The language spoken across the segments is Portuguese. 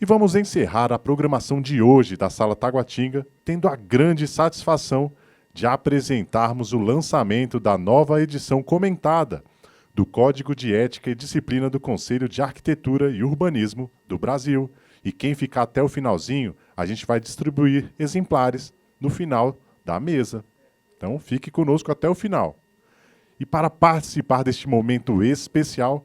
E vamos encerrar a programação de hoje da Sala Taguatinga, tendo a grande satisfação de apresentarmos o lançamento da nova edição comentada do Código de Ética e Disciplina do Conselho de Arquitetura e Urbanismo do Brasil. E quem ficar até o finalzinho, a gente vai distribuir exemplares no final da mesa. Então fique conosco até o final. E para participar deste momento especial,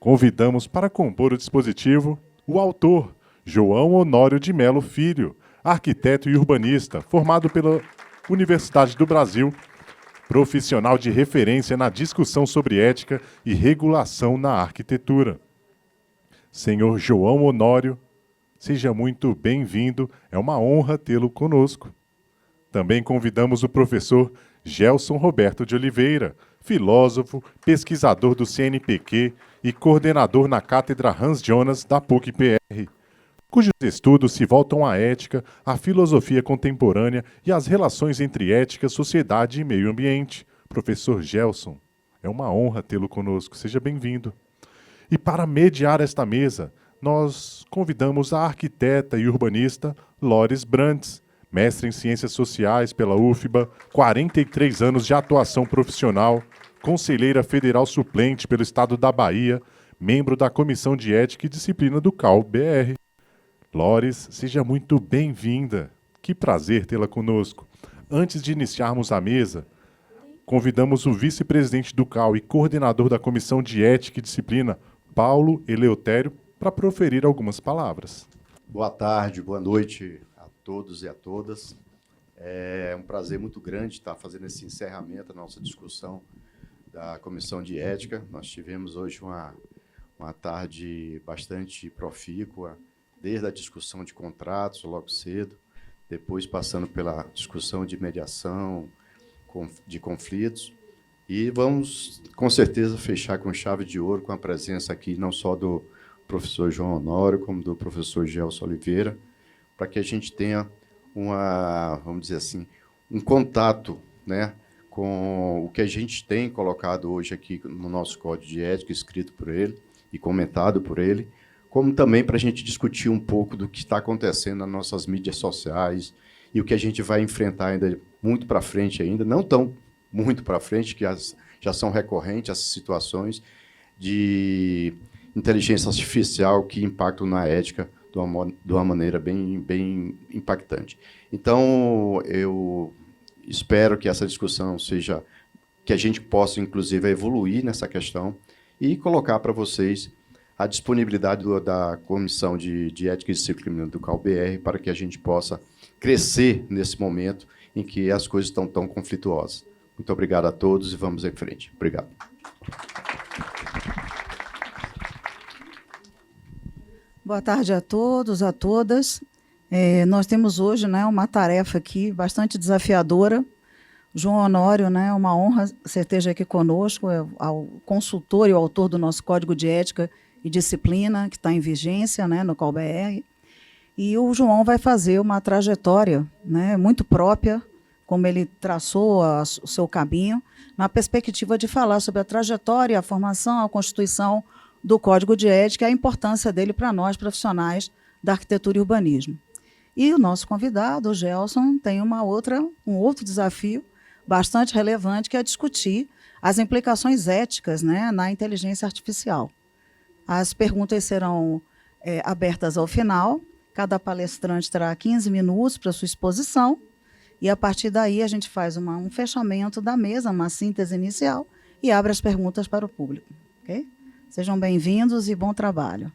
convidamos para compor o dispositivo o autor, João Honório de Melo Filho, arquiteto e urbanista, formado pela Universidade do Brasil, profissional de referência na discussão sobre ética e regulação na arquitetura. Senhor João Honório, seja muito bem-vindo, é uma honra tê-lo conosco. Também convidamos o professor Gelson Roberto de Oliveira, filósofo, pesquisador do CNPq e coordenador na Cátedra Hans Jonas da PUC-PR, cujos estudos se voltam à ética, à filosofia contemporânea e às relações entre ética, sociedade e meio ambiente. Professor Gelson, é uma honra tê-lo conosco. Seja bem-vindo. E para mediar esta mesa, nós convidamos a arquiteta e urbanista Lores Brandes, mestre em Ciências Sociais pela UFBA, 43 anos de atuação profissional, conselheira federal suplente pelo Estado da Bahia, membro da Comissão de Ética e Disciplina do CAU-BR. Lores, seja muito bem-vinda. Que prazer tê-la conosco. Antes de iniciarmos a mesa, convidamos o vice-presidente do CAU e coordenador da Comissão de Ética e Disciplina, Paulo Eleutério, para proferir algumas palavras. Boa tarde, boa noite a todos e a todas. É um prazer muito grande estar fazendo esse encerramento da nossa discussão da Comissão de Ética. Nós tivemos hoje uma tarde bastante profícua, desde a discussão de contratos, logo cedo, depois passando pela discussão de mediação, de conflitos, e vamos, com certeza, fechar com chave de ouro com a presença aqui, não só do professor João Honório, como do professor Gelson Oliveira, para que a gente tenha vamos dizer assim, um contato, né, com o que a gente tem colocado hoje aqui no nosso Código de Ética, escrito por ele e comentado por ele, como também para a gente discutir um pouco do que está acontecendo nas nossas mídias sociais e o que a gente vai enfrentar ainda muito para frente ainda, não tão muito para frente, que já são recorrentes essas situações de inteligência artificial que impactam na ética de uma maneira bem impactante. Então, eu espero que essa discussão seja, que a gente possa, inclusive, evoluir nessa questão e colocar para vocês a disponibilidade da Comissão de Ética e Disciplina do CAU-BR para que a gente possa crescer nesse momento em que as coisas estão tão conflituosas. Muito obrigado a todos e vamos em frente. Obrigado. Boa tarde a todos, a todas. Nós temos hoje, né, uma tarefa aqui bastante desafiadora. João Honório, né, uma honra você esteja aqui conosco, o consultor e o autor do nosso Código de Ética e Disciplina, que está em vigência, né, no CAU-BR. E o João vai fazer uma trajetória, né, muito própria, como ele traçou o seu caminho, na perspectiva de falar sobre a trajetória, a formação, a constituição do Código de Ética e a importância dele para nós, profissionais da arquitetura e urbanismo. E o nosso convidado, o Gelson, tem um outro desafio bastante relevante, que é discutir as implicações éticas, né, na inteligência artificial. As perguntas serão abertas ao final, cada palestrante terá 15 minutos para sua exposição, e a partir daí a gente faz um fechamento da mesa, uma síntese inicial, e abre as perguntas para o público. Okay? Sejam bem-vindos e bom trabalho.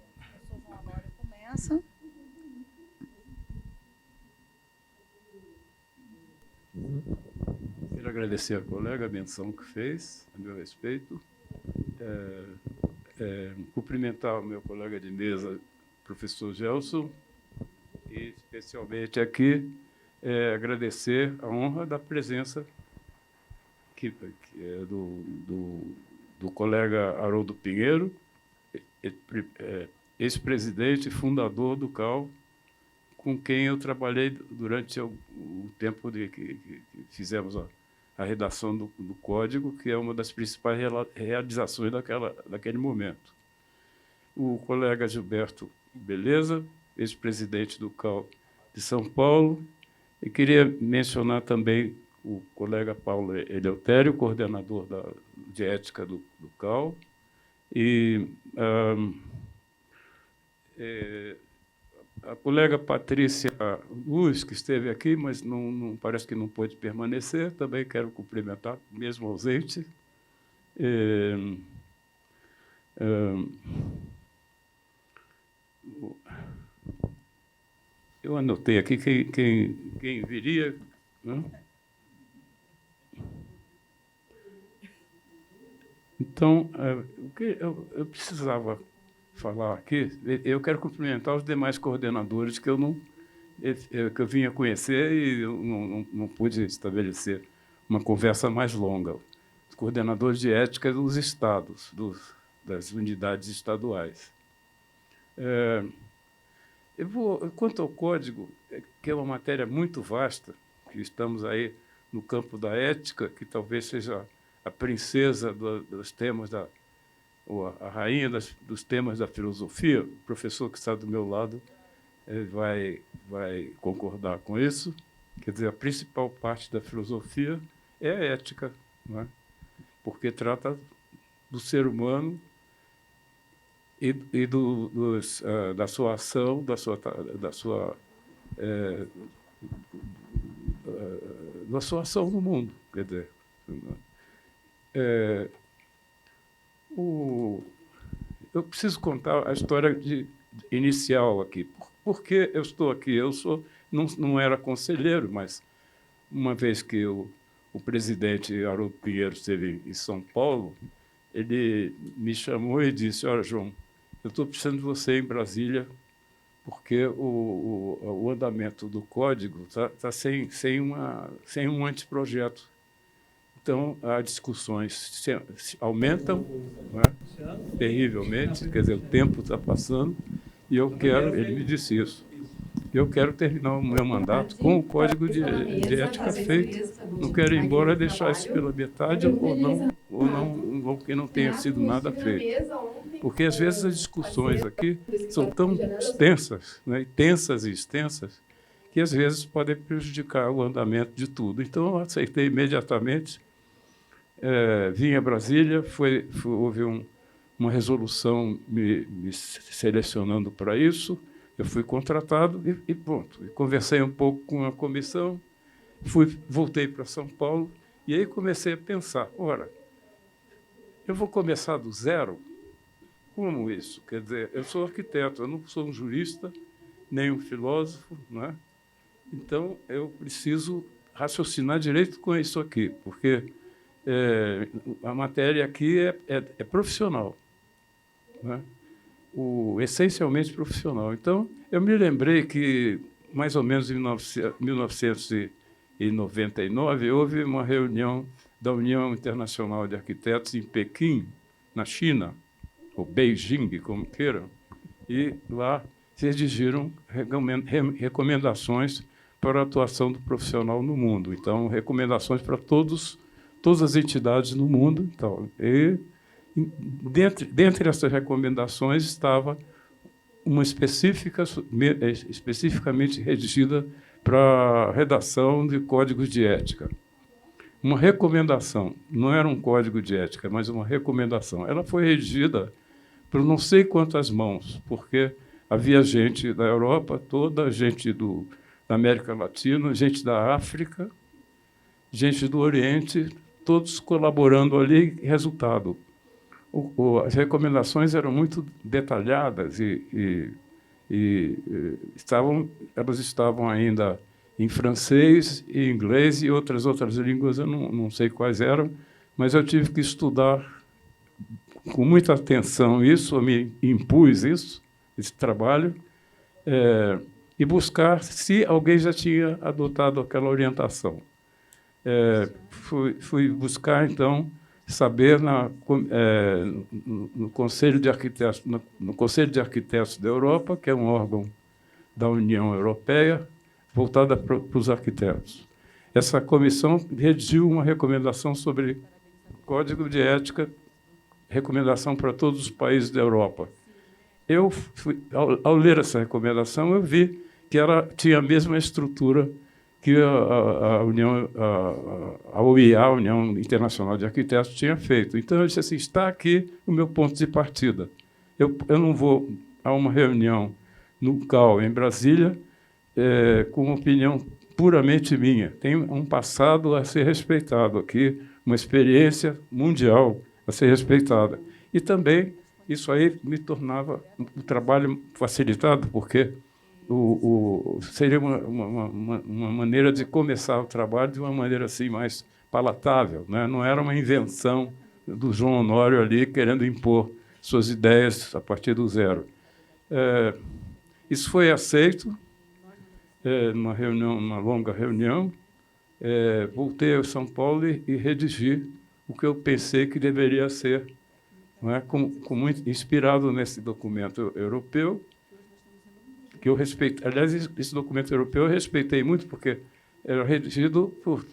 O professor João Honório começa. Quero agradecer a colega a menção que fez, a meu respeito. Cumprimentar o meu colega de mesa, professor Gelson, e especialmente aqui agradecer a honra da presença que é do colega Haroldo Pinheiro, ex-presidente e fundador do CAU, com quem eu trabalhei durante o tempo que fizemos a redação do código, que é uma das principais realizações daquele momento. O colega Gilberto Beleza, ex-presidente do CAL de São Paulo, e queria mencionar também o colega Paulo Eleutério, coordenador de ética do CAL, e a colega Patrícia Luz, que esteve aqui, mas não parece que não pôde permanecer, também quero cumprimentar, mesmo ausente. Eu anotei aqui quem viria, né? Então, o que eu precisava falar aqui, eu quero cumprimentar os demais coordenadores que eu vinha conhecer e eu não pude estabelecer uma conversa mais longa. Os coordenadores de ética dos estados, das unidades estaduais. Quanto ao código, que é uma matéria muito vasta, que estamos aí no campo da ética, que talvez seja a princesa dos temas ou a rainha dos temas da filosofia. O professor que está do meu lado vai concordar com isso. Quer dizer, a principal parte da filosofia é a ética, não é? Porque trata do ser humano e da sua ação, da sua ação no mundo. Quer dizer, eu preciso contar a história inicial aqui. Por que eu estou aqui? Não era conselheiro, mas uma vez que o presidente Haroldo Pinheiro esteve em São Paulo, ele me chamou e disse: olha, João, eu estou precisando de você em Brasília, porque o andamento do código está sem um anteprojeto. Então, as discussões aumentam, não é? Terrivelmente, quer dizer, o tempo está passando, e ele me disse isso, eu quero terminar o meu mandato com o código de ética feito, não quero ir embora deixar isso pela metade, ou que não tenha sido nada feito. Porque, às vezes, as discussões aqui são tão extensas, né, tensas e extensas, que, às vezes, podem prejudicar o andamento de tudo. Então, eu aceitei imediatamente, vim a Brasília, houve uma resolução me selecionando para isso, eu fui contratado e pronto. Conversei um pouco com a comissão, voltei para São Paulo, e aí comecei a pensar, ora, eu vou começar do zero? Como isso? Quer dizer, eu sou arquiteto, eu não sou um jurista, nem um filósofo, não é? Então, eu preciso raciocinar direito com isso aqui, porque a matéria aqui é profissional, né? Essencialmente profissional. Então, eu me lembrei que, mais ou menos em 1999, houve uma reunião da União Internacional de Arquitetos em Pequim, na China, ou Beijing, como queiram, e lá se redigiram recomendações para a atuação do profissional no mundo. Então, recomendações para todas as entidades no mundo. Então, e dentre essas recomendações estava uma especificamente redigida para a redação de códigos de ética. Uma recomendação, não era um código de ética, mas uma recomendação. Ela foi redigida por não sei quantas mãos, porque havia gente da Europa toda, gente da América Latina, gente da África, gente do Oriente, todos colaborando ali. Resultado, as recomendações eram muito detalhadas elas estavam ainda em francês e inglês e outras línguas, eu não sei quais eram, mas eu tive que estudar com muita atenção isso, eu me impus esse trabalho, e buscar se alguém já tinha adotado aquela orientação. Fui buscar, então, saber no Conselho de Arquitetos, no Conselho de Arquitetos da Europa, que é um órgão da União Europeia voltada para os arquitetos. essa comissão redigiu uma recomendação sobre código de ética, recomendação para todos os países da Europa. Ao ler essa recomendação, eu vi que ela tinha a mesma estrutura que a UIA, a União Internacional de Arquitetos, tinha feito. Então, eu disse assim, está aqui o meu ponto de partida. Eu não vou a uma reunião no CAU, em Brasília, com uma opinião puramente minha. Tem um passado a ser respeitado aqui, uma experiência mundial a ser respeitada. E também isso aí me tornava um trabalho facilitado, porque seria uma maneira de começar o trabalho de uma maneira assim mais palatável, né? Não era uma invenção do João Honório ali querendo impor suas ideias a partir do zero. Isso foi aceito numa reunião, numa longa reunião. Voltei a São Paulo e redigi o que eu pensei que deveria ser, não é? Muito inspirado nesse documento europeu, que eu respeito. Aliás, esse documento europeu eu respeitei muito, porque era redigido por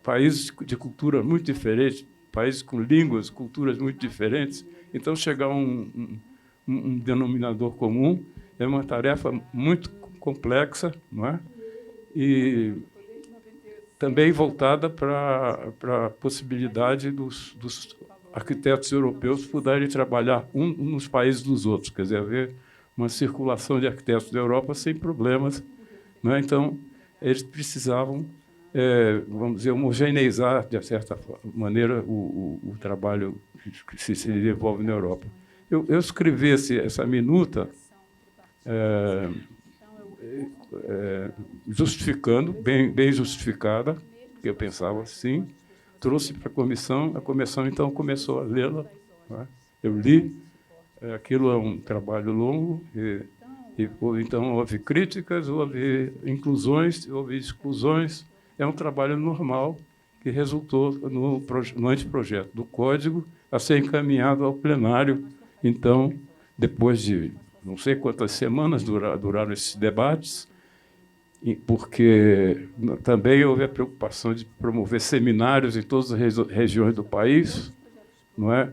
países de cultura muito diferentes, países com línguas, culturas muito diferentes. Então, chegar a um denominador comum é uma tarefa muito complexa, não é? E também voltada para a possibilidade dos arquitetos europeus poderem trabalhar nos países dos outros, quer dizer, haver uma circulação de arquitetos da Europa sem problemas, não é? Então, eles precisavam, vamos dizer, homogeneizar, de certa maneira, o trabalho que se desenvolve na Europa. Eu escrevi essa minuta justificando, bem justificada, que eu pensava assim, trouxe para a comissão então começou a lê-la, não é? Eu li, aquilo é um trabalho longo, então houve críticas, houve inclusões, houve exclusões, é um trabalho normal que resultou no anteprojeto do código a ser encaminhado ao plenário. Então, depois de não sei quantas semanas duraram esses debates, porque também houve a preocupação de promover seminários em todas as regiões do país, não é?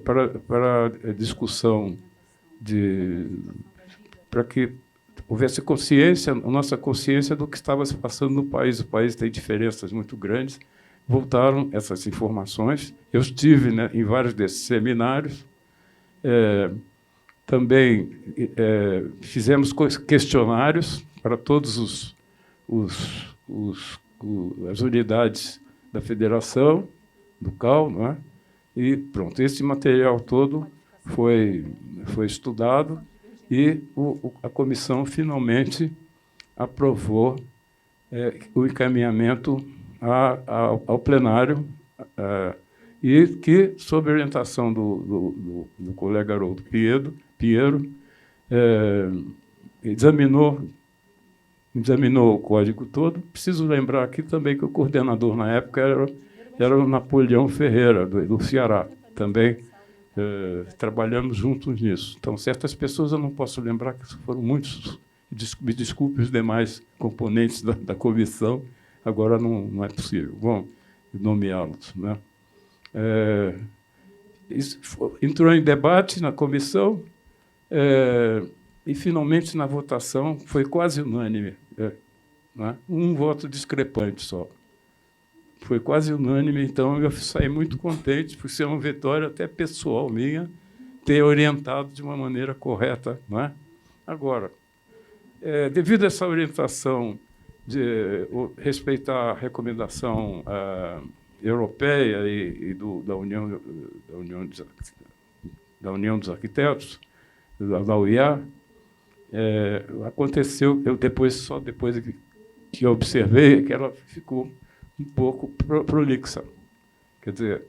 Para discussão, para que houvesse consciência, a nossa consciência do que estava se passando no país. O país tem diferenças muito grandes. Voltaram essas informações. Eu estive, né, em vários desses seminários. Também fizemos questionários para todas as unidades da federação, do CAU, não é? E pronto, esse material todo foi estudado e a comissão finalmente aprovou o encaminhamento ao plenário, e que, sob orientação do colega Haroldo Pinheiro, examinou o código todo. Preciso lembrar aqui também que o coordenador, na época, era o Napoleão Ferreira, do Ceará. Também trabalhamos juntos nisso. Então, certas pessoas eu não posso lembrar, que foram muitos. Me desculpe os demais componentes da comissão, agora não é possível. Bom, nomeá-los, né? Entrou em debate na comissão e, finalmente, na votação, foi quase unânime, né? Um voto discrepante só. Foi quase unânime, então eu saí muito contente, por ser uma vitória até pessoal minha, ter orientado de uma maneira correta, não é? Agora, devido a essa orientação de respeitar a recomendação europeia e da União dos Arquitetos, da UIA, aconteceu, só depois que eu observei, que ela ficou um pouco prolixa. Quer dizer,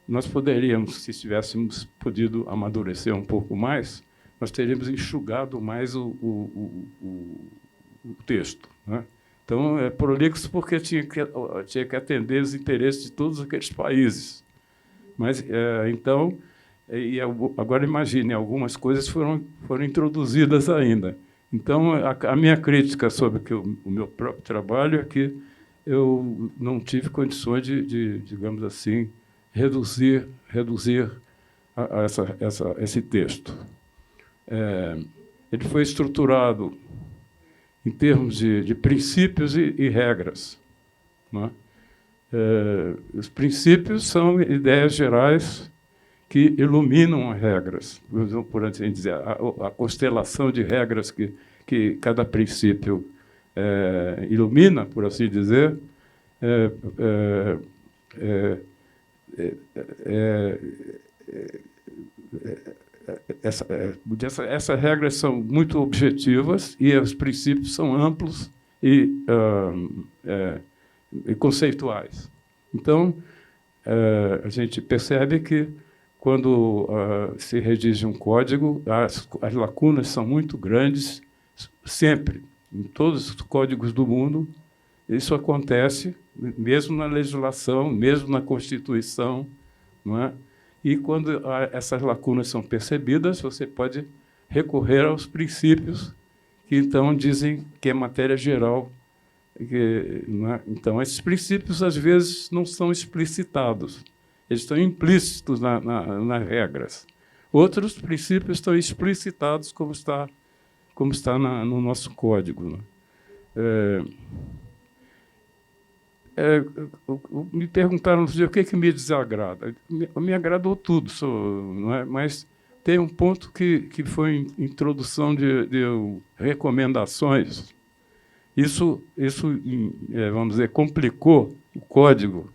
nós poderíamos, se tivéssemos podido amadurecer um pouco mais, nós teríamos enxugado mais o texto, né? Então, é prolixo porque tinha que atender os interesses de todos aqueles países. Mas, então, agora imagine, algumas coisas foram introduzidas ainda. Então, a minha crítica sobre o meu próprio trabalho é que eu não tive condições de digamos assim, reduzir esse texto. Ele foi estruturado em termos de princípios e regras, não é? Os princípios são ideias gerais que iluminam as regras, por assim dizer, a constelação de regras que cada princípio ilumina, por assim dizer, essas regras são muito objetivas e os princípios são amplos e conceituais. Então, a gente percebe que, quando se redige um código, as lacunas são muito grandes, sempre, em todos os códigos do mundo. Isso acontece mesmo na legislação, mesmo na Constituição, não é? E, quando essas lacunas são percebidas, você pode recorrer aos princípios que, então, dizem que é matéria geral. Não é? Então, esses princípios, às vezes, não são explicitados. Eles estão implícitos nas regras. Outros princípios estão explicitados, como está no nosso código, né? Me perguntaram no dia o que me desagrada. Me agradou tudo, não é? Mas tem um ponto que foi introdução de recomendações. Isso vamos dizer, complicou o código.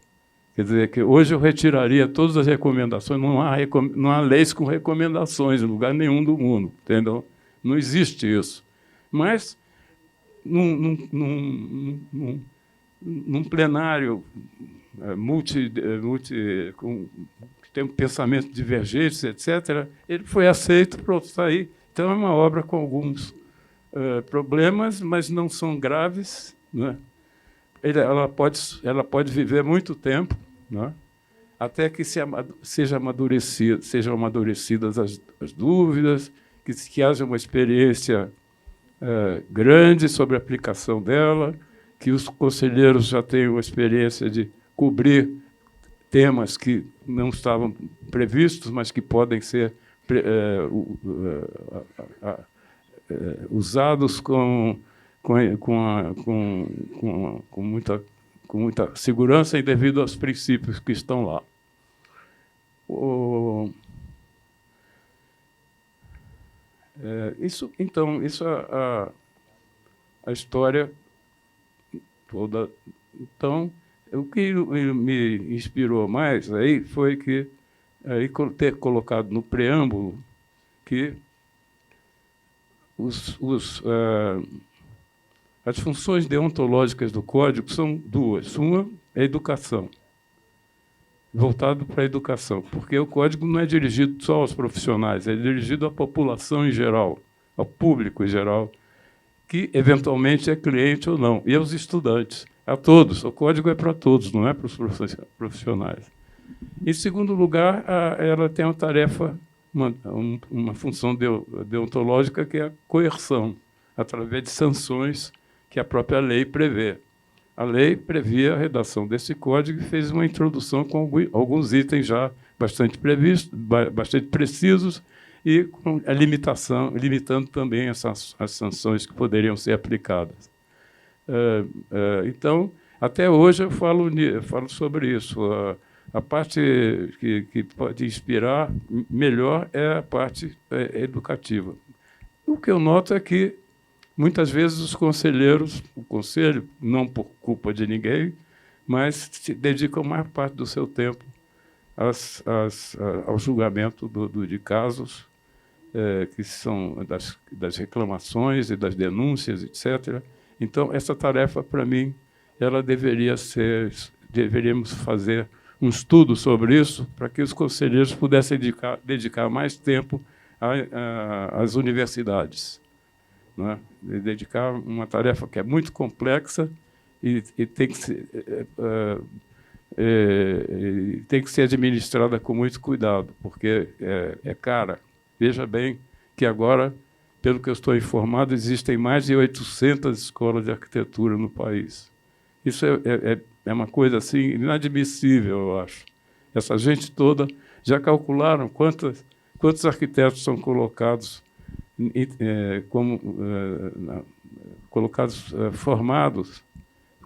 Quer dizer, que hoje eu retiraria todas as recomendações. Não há leis com recomendações em lugar nenhum do mundo, entendeu? Não existe isso. Mas, num plenário que tem um pensamento divergente, etc., ele foi aceito, pronto, está aí. Então, é uma obra com alguns problemas, mas não são graves, né? Ela pode viver muito tempo, né? Até que sejam amadurecidas as dúvidas, que haja uma experiência grande sobre a aplicação dela, que os conselheiros já tenham a experiência de cobrir temas que não estavam previstos, mas que podem ser usados com muita segurança e devido aos princípios que estão lá. Então, a história toda. Então, o que me inspirou mais aí foi ter colocado no preâmbulo que as funções deontológicas do Código são duas. Uma é a educação, voltado para a educação, porque o Código não é dirigido só aos profissionais, é dirigido à população em geral, ao público em geral, que eventualmente é cliente ou não, e aos estudantes, a todos. O Código é para todos, não é para os profissionais. Em segundo lugar, ela tem uma tarefa, uma função deontológica, que é a coerção, através de sanções que a própria lei prevê. A lei previa a redação desse código e fez uma introdução com alguns itens já bastante previstos, bastante precisos, e com a limitando também as sanções que poderiam ser aplicadas. Então, até hoje eu falo sobre isso. A parte que pode inspirar melhor é a parte educativa. O que eu noto é que, muitas vezes, os conselheiros, o conselho, não por culpa de ninguém, mas se dedicam a maior parte do seu tempo ao julgamento de casos que são das reclamações e das denúncias, etc. Então, essa tarefa, para mim, ela deveríamos fazer um estudo sobre isso, para que os conselheiros pudessem dedicar mais tempo às universidades, não é? Dedicar uma tarefa que é muito complexa e tem que ser administrada com muito cuidado, porque é cara. Veja bem que agora, pelo que eu estou informado, existem mais de 800 escolas de arquitetura no país. Isso é uma coisa assim inadmissível, eu acho. Essa gente toda já calcularam quantos arquitetos são colocados formados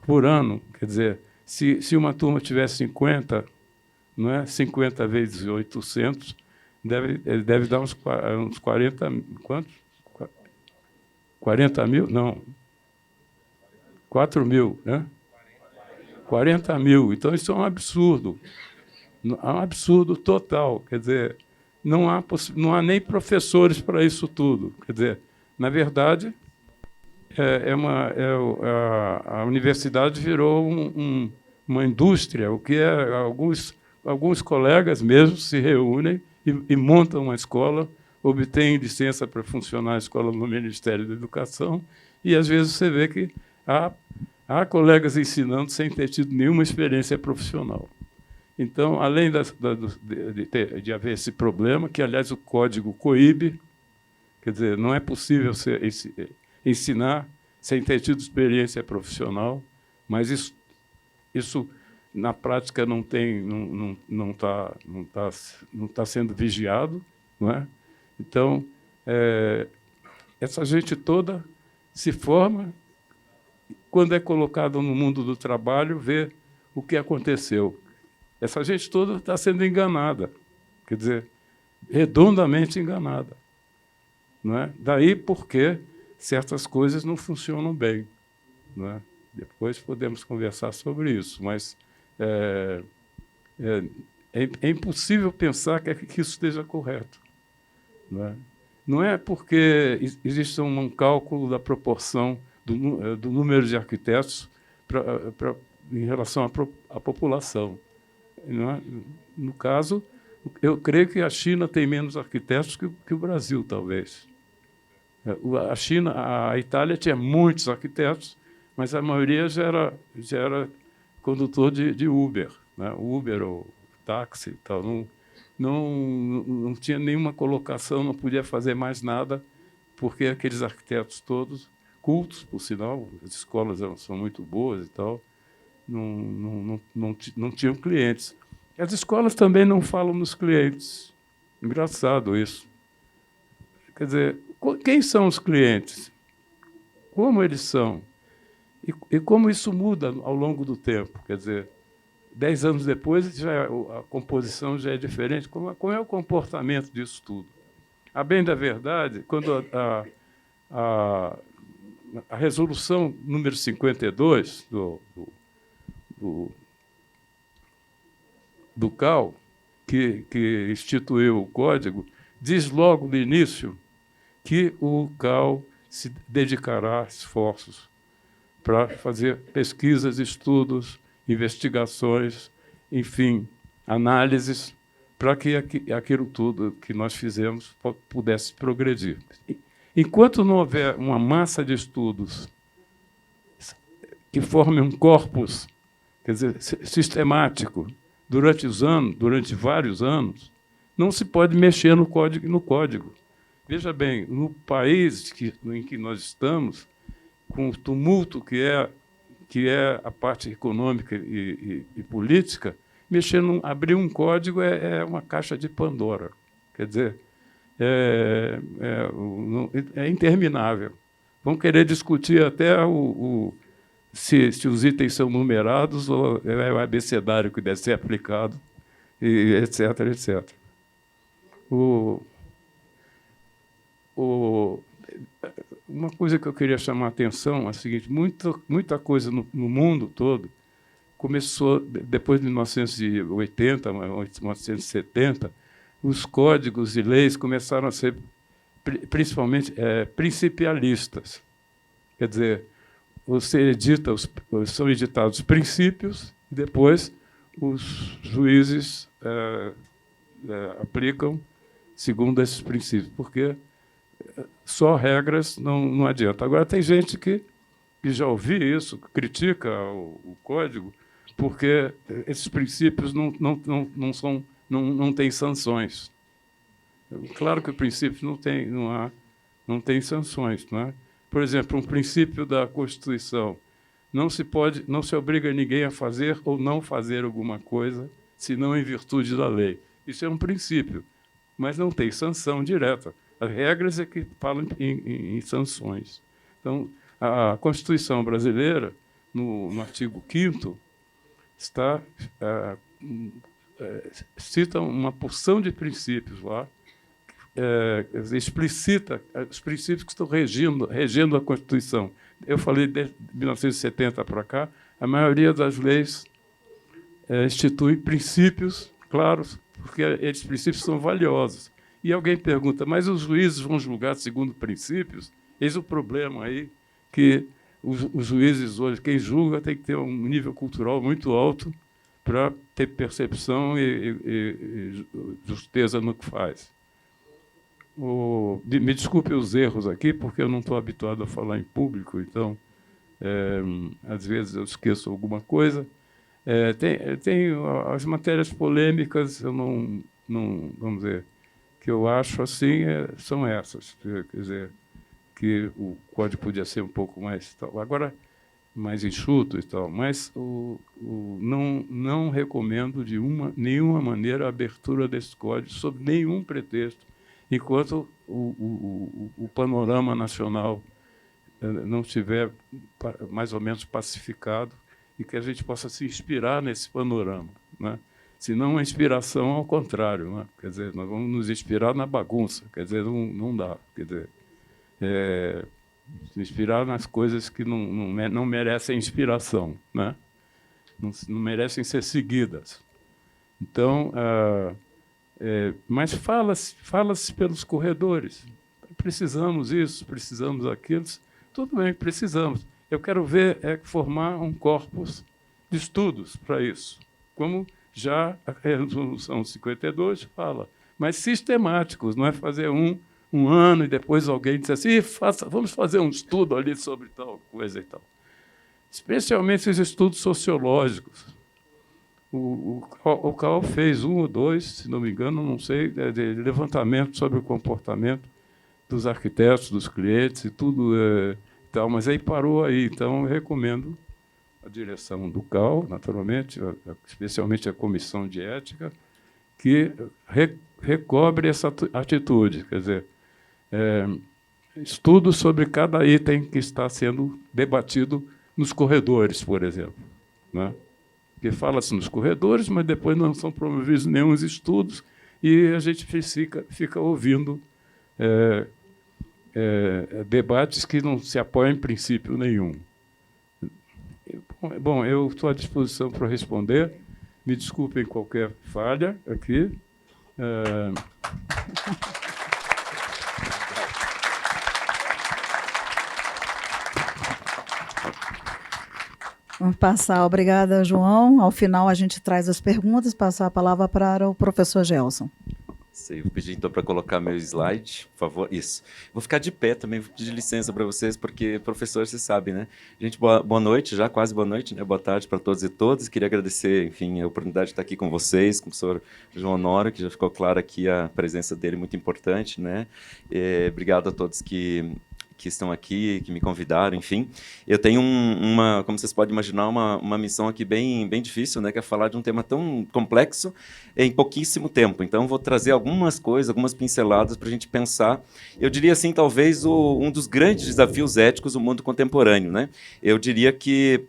por ano. Quer dizer, se uma turma tiver 50, não é? 50 vezes 800, deve dar uns 40... Quantos? 40 mil? Não. 4 mil, né? 40 mil. Então, isso é um absurdo. É um absurdo total. Quer dizer, não há nem professores para isso tudo. Quer dizer, na verdade, a universidade virou uma indústria, o que alguns colegas mesmo se reúnem e montam uma escola, obtêm licença para funcionar a escola no Ministério da Educação, e às vezes você vê que há colegas ensinando sem ter tido nenhuma experiência profissional. Então, além de haver esse problema, que, aliás, o código coíbe, quer dizer, não é possível ensinar sem ter tido experiência profissional, mas isso na prática não está sendo vigiado, não é? Então, essa gente toda se forma, quando é colocado no mundo do trabalho, vê o que aconteceu. Essa gente toda está sendo enganada, quer dizer, redondamente enganada, não é? Daí porque certas coisas não funcionam bem, não é? Depois podemos conversar sobre isso, mas é impossível pensar que isso esteja correto, não é? Não é porque existe um cálculo da proporção do número de arquitetos em relação à população. Não é? No caso, eu creio que a China tem menos arquitetos que o Brasil, talvez. A Itália tinha muitos arquitetos, mas a maioria já era condutor de Uber, né? Uber ou táxi e tal. Não tinha nenhuma colocação, não podia fazer mais nada, porque aqueles arquitetos todos, cultos, por sinal, as escolas são muito boas e tal, não tinham clientes. As escolas também não falam nos clientes. Engraçado isso. Quer dizer, quem são os clientes? Como eles são? E como isso muda ao longo do tempo? Quer dizer, 10 anos depois, a composição já é diferente. Como é o comportamento disso tudo? A bem da verdade, quando a resolução número 52 do CAL, que instituiu o código, diz logo no início que o CAL se dedicará a esforços para fazer pesquisas, estudos, investigações, enfim, análises, para que aquilo tudo que nós fizemos pudesse progredir. Enquanto não houver uma massa de estudos que formem um corpus, quer dizer, sistemático, durante vários anos, não se pode mexer no código. Veja bem, no país em que nós estamos, com o tumulto que é a parte econômica e política, abrir um código é uma caixa de Pandora. Quer dizer, é interminável. Vão querer discutir até se os itens são numerados ou é o abecedário que deve ser aplicado, e etc., etc. Uma coisa que eu queria chamar a atenção é a seguinte: muita coisa no mundo todo começou depois de 1980, 1970, os códigos e leis começaram a ser principalmente principialistas. Quer dizer, são editados princípios e depois os juízes aplicam segundo esses princípios, porque só regras não adianta. Agora, tem gente que já ouvi isso, critica o código, porque esses princípios não têm sanções. Claro que o princípio não tem sanções, não é? Por exemplo, um princípio da Constituição: não se obriga ninguém a fazer ou não fazer alguma coisa, senão em virtude da lei. Isso é um princípio, mas não tem sanção direta. As regras é que falam em sanções. Então, a Constituição brasileira, no artigo 5º, cita uma porção de princípios lá, explicita os princípios que estão regendo a Constituição. Eu falei de 1970 para cá, a maioria das leis institui princípios claros, porque esses princípios são valiosos. E alguém pergunta, mas os juízes vão julgar segundo princípios? Eis o problema aí, que os juízes hoje, quem julga tem que ter um nível cultural muito alto para ter percepção e justeza no que faz. Me desculpe os erros aqui, porque eu não estou habituado a falar em público, então, às vezes eu esqueço alguma coisa. Tem as matérias polêmicas, eu não, vamos dizer, que eu acho assim, são essas. Quer dizer, que o código podia ser um pouco mais tal, agora mais enxuto e tal, mas não recomendo de nenhuma maneira a abertura desse código sob nenhum pretexto, enquanto o panorama nacional não estiver mais ou menos pacificado e que a gente possa se inspirar nesse panorama, né? Se não a inspiração ao contrário, né? Quer dizer, nós vamos nos inspirar na bagunça, quer dizer, não dá, quer dizer, se inspirar nas coisas que não merecem inspiração, né? Não merecem ser seguidas. Então, mas fala-se pelos corredores. Precisamos isso, precisamos aquilo. Tudo bem, precisamos. Eu quero ver formar um corpus de estudos para isso, como já a Resolução 52 fala, mas sistemáticos, não é fazer um ano e depois alguém diz assim, vamos fazer um estudo ali sobre tal coisa e tal. Especialmente os estudos sociológicos. O CAL fez 1 ou 2, se não me engano, não sei, de levantamento sobre o comportamento dos arquitetos, dos clientes e tudo tal, mas aí parou aí. Então, eu recomendo a direção do CAL, naturalmente, especialmente a Comissão de Ética, que recobre essa atitude, quer dizer, estudo sobre cada item que está sendo debatido nos corredores, por exemplo, né? Porque fala-se nos corredores, mas depois não são promovidos nenhum estudos e a gente fica ouvindo debates que não se apoiam em princípio nenhum. Bom, eu estou à disposição para responder. Me desculpem qualquer falha aqui. Vamos passar. Obrigada, João. Ao final, a gente traz as perguntas, passar a palavra para o professor Gelson. Sei, vou pedir então para colocar meu slide, por favor. Isso. Vou ficar de pé também, vou pedir licença para vocês, porque professor, você sabe, né? Gente, boa noite, já quase boa noite, né? Boa tarde para todos e todas. Queria agradecer, enfim, a oportunidade de estar aqui com vocês, com o professor João Honório, que já ficou claro aqui a presença dele muito importante, né? Obrigado a todos que estão aqui, que me convidaram, enfim. Eu tenho como vocês podem imaginar, uma missão aqui bem difícil, né, que é falar de um tema tão complexo em pouquíssimo tempo. Então, vou trazer algumas coisas, algumas pinceladas para a gente pensar. Eu diria assim, talvez um dos grandes desafios éticos do mundo contemporâneo, né? Eu diria que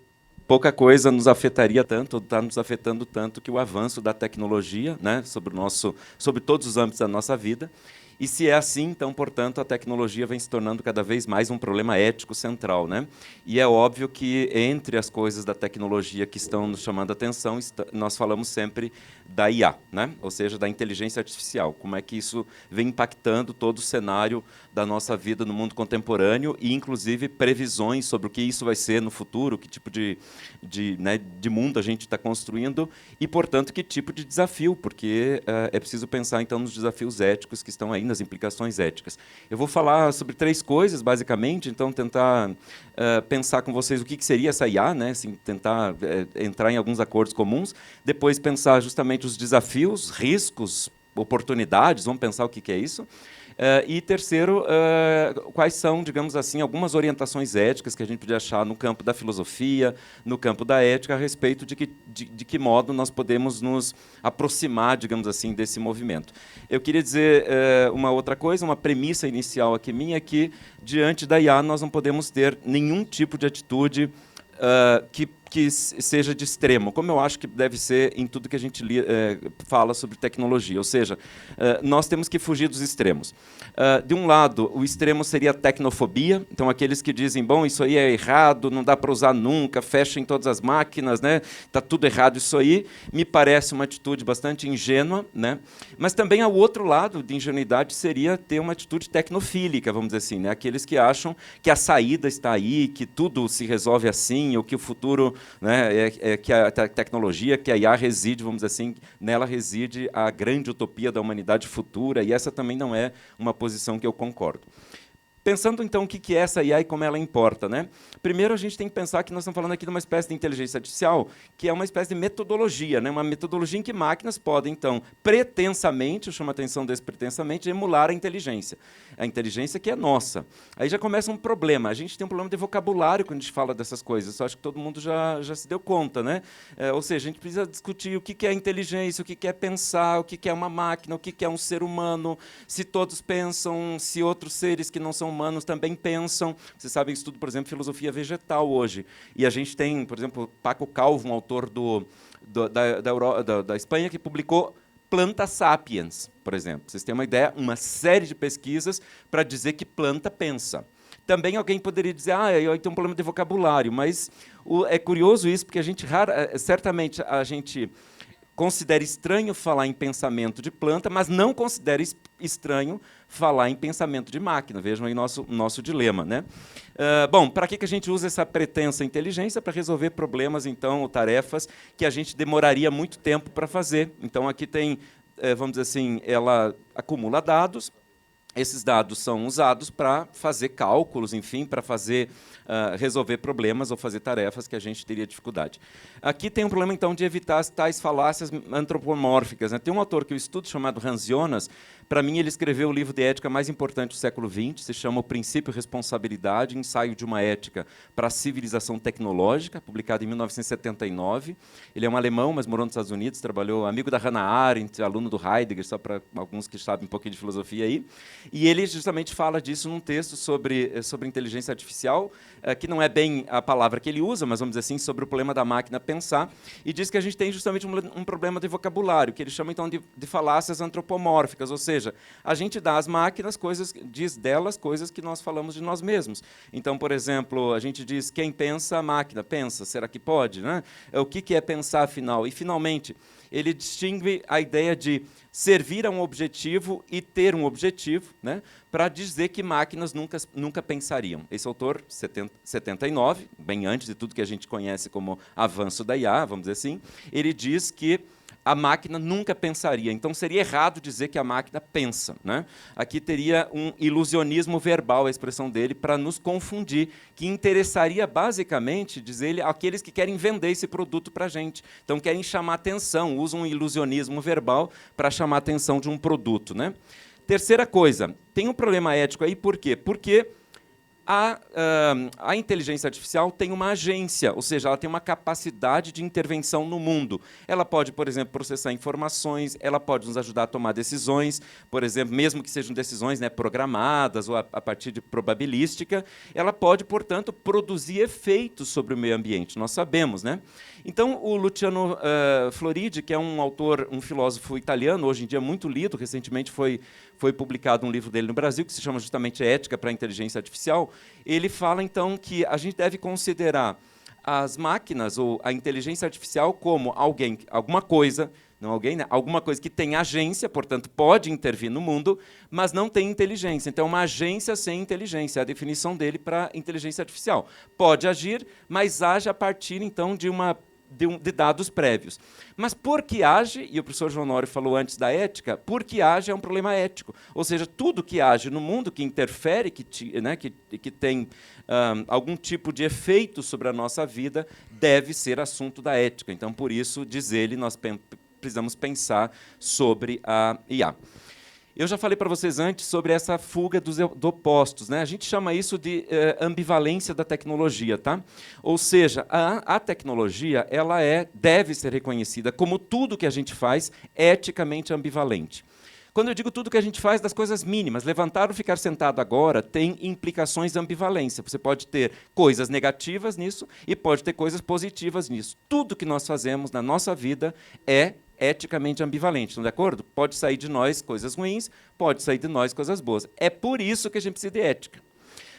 pouca coisa nos afetaria tanto, está nos afetando tanto, que o avanço da tecnologia, né, sobre todos os âmbitos da nossa vida. E se é assim, então, portanto, a tecnologia vem se tornando cada vez mais um problema ético central, né? E é óbvio que, entre as coisas da tecnologia que estão nos chamando a atenção, nós falamos sempre da IA, né? Ou seja, da inteligência artificial. Como é que isso vem impactando todo o cenário da nossa vida no mundo contemporâneo e, inclusive, previsões sobre o que isso vai ser no futuro, que tipo de mundo a gente está construindo e, portanto, que tipo de desafio, porque é preciso pensar, então, nos desafios éticos que estão aí, nas implicações éticas. Eu vou falar sobre 3 coisas, basicamente, então tentar pensar com vocês o que seria essa IA, né? Assim, tentar entrar em alguns acordos comuns, depois pensar justamente os desafios, riscos, oportunidades, vamos pensar o que é isso. E terceiro, quais são, digamos assim, algumas orientações éticas que a gente podia achar no campo da filosofia, no campo da ética, a respeito de que modo nós podemos nos aproximar, digamos assim, desse movimento. Eu queria dizer uma outra coisa, uma premissa inicial aqui minha, é que, diante da IA, nós não podemos ter nenhum tipo de atitude que seja de extremo, como eu acho que deve ser em tudo que a gente fala sobre tecnologia. Ou seja, nós temos que fugir dos extremos. De um lado, o extremo seria a tecnofobia, então aqueles que dizem, bom, isso aí é errado, não dá para usar nunca, fechem todas as máquinas, né? Está tudo errado isso aí, me parece uma atitude bastante ingênua, né? Mas também ao outro lado de ingenuidade seria ter uma atitude tecnofílica, vamos dizer assim, né? Aqueles que acham que a saída está aí, que tudo se resolve assim, ou que o futuro, né, que a tecnologia, que a IA reside, vamos dizer assim, nela reside a grande utopia da humanidade futura, e essa também não é uma posição que eu concordo. Pensando, então, o que é essa IA e como ela importa, né? Primeiro, a gente tem que pensar que nós estamos falando aqui de uma espécie de inteligência artificial, que é uma espécie de metodologia, né? Uma metodologia em que máquinas podem, então, pretensamente, eu chamo a atenção desse pretensamente, emular a inteligência que é nossa. Aí já começa um problema. A gente tem um problema de vocabulário quando a gente fala dessas coisas. Eu acho que todo mundo já se deu conta, né? Ou seja, a gente precisa discutir o que é inteligência, o que é pensar, o que é uma máquina, o que é um ser humano, se todos pensam, se outros seres que não são humanos também pensam. Vocês sabem, eu estudo, por exemplo, filosofia vegetal hoje. E a gente tem, por exemplo, Paco Calvo, um autor da Espanha, que publicou Planta Sapiens, por exemplo. Vocês têm uma ideia, uma série de pesquisas para dizer que planta pensa. Também alguém poderia dizer, eu tenho um problema de vocabulário, mas é curioso isso, porque certamente a gente considera estranho falar em pensamento de planta, mas não considera estranho falar em pensamento de máquina. Vejam aí nosso dilema, né? Bom, para que a gente usa essa pretensa inteligência? Para resolver problemas, então, ou tarefas que a gente demoraria muito tempo para fazer. Então, aqui tem, vamos dizer assim, ela acumula dados. Esses dados são usados para fazer cálculos, enfim, para resolver problemas ou fazer tarefas que a gente teria dificuldade. Aqui tem um problema, então, de evitar as tais falácias antropomórficas, né? Tem um autor que eu estudo chamado Hans Jonas. Para mim, ele escreveu o livro de ética mais importante do século XX, se chama O Princípio e Responsabilidade, Ensaio de uma Ética para a Civilização Tecnológica, publicado em 1979. Ele é um alemão, mas morou nos Estados Unidos, trabalhou, amigo da Hannah Arendt, aluno do Heidegger, só para alguns que sabem um pouquinho de filosofia aí. E ele justamente fala disso num texto sobre inteligência artificial, que não é bem a palavra que ele usa, mas vamos dizer assim, sobre o problema da máquina pensar, e diz que a gente tem justamente um problema de vocabulário, que ele chama então de falácias antropomórficas, ou seja, a gente dá às máquinas diz delas coisas que nós falamos de nós mesmos. Então, por exemplo, a gente diz, quem pensa, a máquina pensa, será que pode, né? O que é pensar, afinal? E, finalmente, ele distingue a ideia de servir a um objetivo e ter um objetivo, né, para dizer que máquinas nunca pensariam. Esse autor, 79, bem antes de tudo que a gente conhece como avanço da IA, vamos dizer assim, ele diz que a máquina nunca pensaria. Então, seria errado dizer que a máquina pensa, né? Aqui teria um ilusionismo verbal, a expressão dele, para nos confundir, que interessaria, basicamente, dizer ele, aqueles que querem vender esse produto para a gente. Então, querem chamar atenção, usam um ilusionismo verbal para chamar a atenção de um produto, né? Terceira coisa, tem um problema ético aí, por quê? Porque a inteligência artificial tem uma agência, ou seja, ela tem uma capacidade de intervenção no mundo. Ela pode, por exemplo, processar informações, ela pode nos ajudar a tomar decisões, por exemplo, mesmo que sejam decisões, né, programadas ou a partir de probabilística, ela pode, portanto, produzir efeitos sobre o meio ambiente, nós sabemos, né? Então, o Luciano Floridi, que é um autor, um filósofo italiano, hoje em dia muito lido, recentemente foi publicado um livro dele no Brasil, que se chama justamente Ética para a Inteligência Artificial. Ele fala, então, que a gente deve considerar as máquinas ou a inteligência artificial como alguma coisa, não alguém, né? Alguma coisa que tem agência, portanto, pode intervir no mundo, mas não tem inteligência. Então, uma agência sem inteligência, é a definição dele para inteligência artificial. Pode agir, mas age a partir, então, de dados prévios. Mas porque age, e o professor João Honório falou antes da ética, porque age é um problema ético. Ou seja, tudo que age no mundo, que interfere, que tem algum tipo de efeito sobre a nossa vida, deve ser assunto da ética. Então, por isso, diz ele, nós precisamos pensar sobre a IA. Eu já falei para vocês antes sobre essa fuga dos opostos, né? A gente chama isso de ambivalência da tecnologia, tá? Ou seja, a tecnologia ela deve ser reconhecida como tudo que a gente faz eticamente ambivalente. Quando eu digo tudo que a gente faz das coisas mínimas, levantar ou ficar sentado agora tem implicações de ambivalência. Você pode ter coisas negativas nisso e pode ter coisas positivas nisso. Tudo que nós fazemos na nossa vida é eticamente ambivalente, estão de acordo? Pode sair de nós coisas ruins, pode sair de nós coisas boas. É por isso que a gente precisa de ética.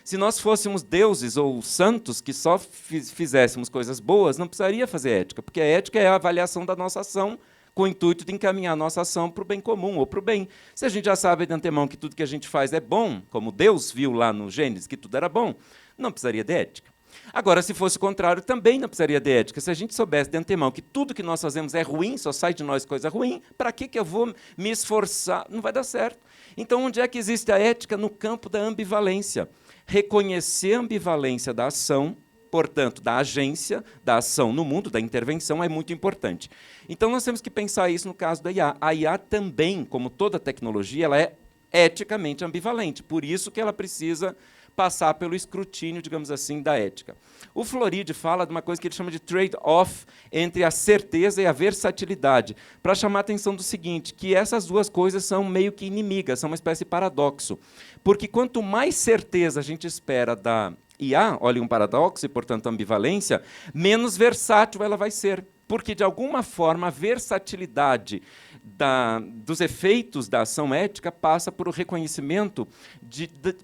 Se nós fôssemos deuses ou santos que só fizéssemos coisas boas, não precisaria fazer ética, porque a ética é a avaliação da nossa ação com o intuito de encaminhar a nossa ação para o bem comum ou para o bem. Se a gente já sabe de antemão que tudo que a gente faz é bom, como Deus viu lá no Gênesis que tudo era bom, não precisaria de ética. Agora, se fosse o contrário, também não precisaria de ética. Se a gente soubesse de antemão que tudo que nós fazemos é ruim, só sai de nós coisa ruim, para que eu vou me esforçar? Não vai dar certo. Então, onde é que existe a ética? No campo da ambivalência. Reconhecer a ambivalência da ação, portanto, da agência, da ação no mundo, da intervenção, é muito importante. Então, nós temos que pensar isso no caso da IA. A IA também, como toda tecnologia, ela é eticamente ambivalente. Por isso que ela precisa passar pelo escrutínio, digamos assim, da ética. O Floride fala de uma coisa que ele chama de trade-off entre a certeza e a versatilidade, para chamar a atenção do seguinte, que essas duas coisas são meio que inimigas, são uma espécie de paradoxo. Porque quanto mais certeza a gente espera da IA, olha um paradoxo e, portanto, ambivalência, menos versátil ela vai ser. Porque, de alguma forma, a versatilidade dos efeitos da ação ética passa por o reconhecimento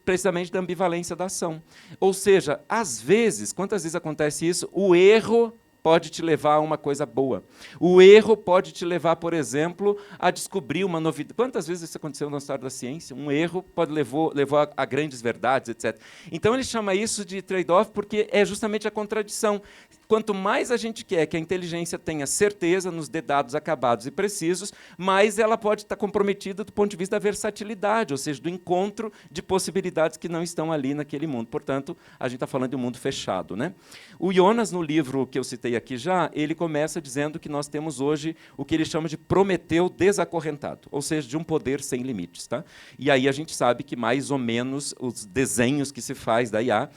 precisamente da ambivalência da ação. Ou seja, às vezes, quantas vezes acontece isso, o erro pode te levar a uma coisa boa. O erro pode te levar, por exemplo, a descobrir uma novidade. Quantas vezes isso aconteceu na história da ciência? Um erro pode levar a grandes verdades, etc. Então, ele chama isso de trade-off porque é justamente a contradição. Quanto mais a gente quer que a inteligência tenha certeza, nos dê dados acabados e precisos, mais ela pode estar comprometida do ponto de vista da versatilidade, ou seja, do encontro de possibilidades que não estão ali naquele mundo. Portanto, a gente está falando de um mundo fechado, né? O Jonas, no livro que eu citei aqui já, ele começa dizendo que nós temos hoje o que ele chama de Prometeu desacorrentado, ou seja, de um poder sem limites. Tá? E aí a gente sabe que, mais ou menos, os desenhos que se faz da IA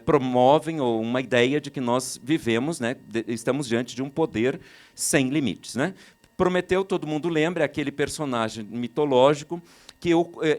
promovem uma ideia de que nós vivemos, né, estamos diante de um poder sem limites. Né? Prometeu, todo mundo lembra, é aquele personagem mitológico que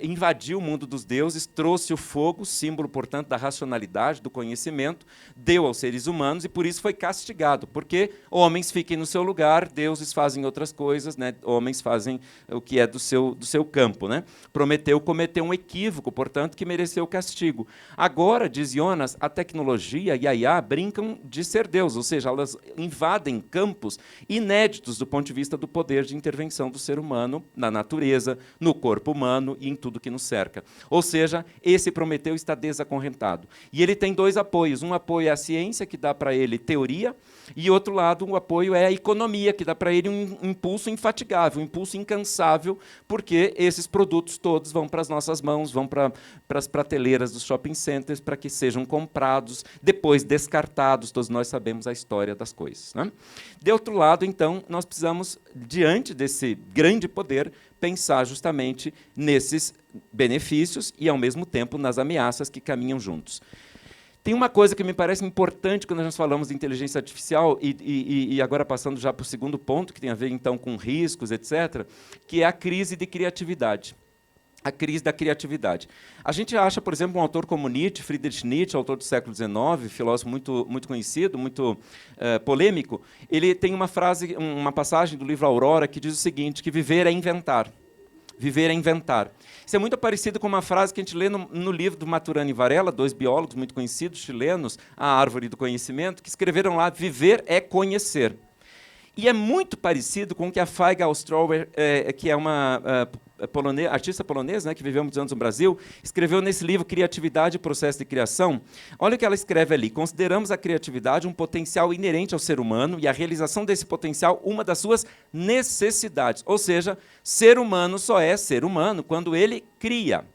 invadiu o mundo dos deuses, trouxe o fogo, símbolo, portanto, da racionalidade, do conhecimento, deu aos seres humanos e, por isso, foi castigado, porque homens fiquem no seu lugar, deuses fazem outras coisas, né? Homens fazem o que é do seu campo. Né? Prometeu cometeu um equívoco, portanto, que mereceu castigo. Agora, diz Jonas, a tecnologia e a IA brincam de ser Deus, ou seja, elas invadem campos inéditos do ponto de vista do poder de intervenção do ser humano na natureza, no corpo humano, e em tudo que nos cerca. Ou seja, esse Prometeu está desacorrentado. E ele tem dois apoios. Um apoio é a ciência, que dá para ele teoria, e, outro lado, o apoio é a economia, que dá para ele um impulso infatigável, um impulso incansável, porque esses produtos todos vão para as nossas mãos, vão para as prateleiras dos shopping centers, para que sejam comprados, depois descartados. Todos nós sabemos a história das coisas. Né? De outro lado, então, nós precisamos, diante desse grande poder, pensar justamente nesses benefícios e, ao mesmo tempo, nas ameaças que caminham juntos. Tem uma coisa que me parece importante quando nós falamos de inteligência artificial, e agora passando já para o segundo ponto, que tem a ver, então, com riscos, etc., que é a crise de criatividade. A crise da criatividade. A gente acha, por exemplo, um autor como Nietzsche, Friedrich Nietzsche, autor do século XIX, filósofo muito conhecido, muito polêmico, ele tem uma passagem do livro Aurora que diz o seguinte, que viver é inventar. Viver é inventar. Isso é muito parecido com uma frase que a gente lê no livro do Maturana e Varela, dois biólogos muito conhecidos, chilenos, A Árvore do Conhecimento, que escreveram lá, viver é conhecer. E é muito parecido com o que a Faiga Ostrauer, que é uma artista polonesa, né, que viveu muitos anos no Brasil, escreveu nesse livro Criatividade e Processo de Criação. Olha o que ela escreve ali. Consideramos a criatividade um potencial inerente ao ser humano e a realização desse potencial uma das suas necessidades. Ou seja, ser humano só é ser humano quando ele cria.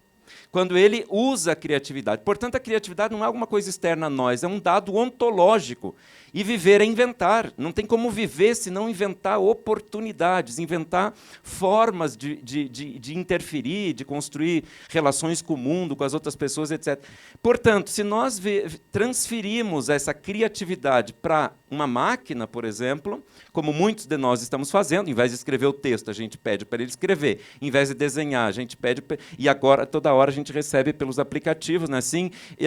quando ele usa a criatividade. Portanto, a criatividade não é alguma coisa externa a nós, é um dado ontológico. E viver é inventar. Não tem como viver se não inventar oportunidades, inventar formas de interferir, de construir relações com o mundo, com as outras pessoas, etc. Portanto, se nós transferimos essa criatividade para uma máquina, por exemplo, como muitos de nós estamos fazendo, em vez de escrever o texto, a gente pede para ele escrever, em vez de desenhar, a gente pede, e agora, toda hora, a gente recebe pelos aplicativos, né? Assim, e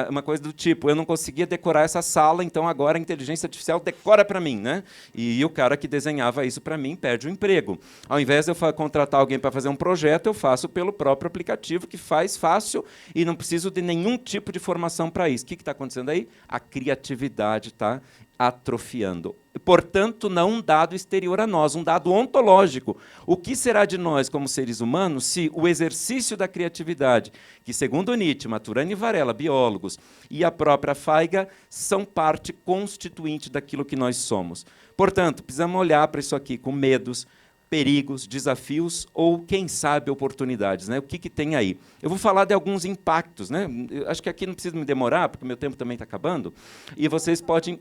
uma coisa do tipo, eu não conseguia decorar essa sala, então agora a inteligência artificial decora para mim, né? E o cara que desenhava isso para mim perde o emprego. Ao invés de eu contratar alguém para fazer um projeto, eu faço pelo próprio aplicativo, que faz fácil e não preciso de nenhum tipo de formação para isso. O que está acontecendo aí? A criatividade está atrofiando. Portanto, não um dado exterior a nós, um dado ontológico. O que será de nós como seres humanos se o exercício da criatividade, que segundo Nietzsche, Maturana e Varela, biólogos, e a própria Feiga, são parte constituinte daquilo que nós somos. Portanto, precisamos olhar para isso aqui com medos, perigos, desafios ou, quem sabe, oportunidades, né? O que tem aí? Eu vou falar de alguns impactos, né? Eu acho que aqui não precisa me demorar, porque o meu tempo também está acabando, e vocês podem...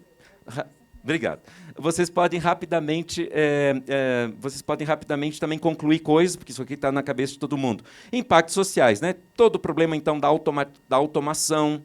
Obrigado. Vocês podem rapidamente também concluir coisas, porque isso aqui está na cabeça de todo mundo. Impactos sociais, né? Todo o problema, então, da automação,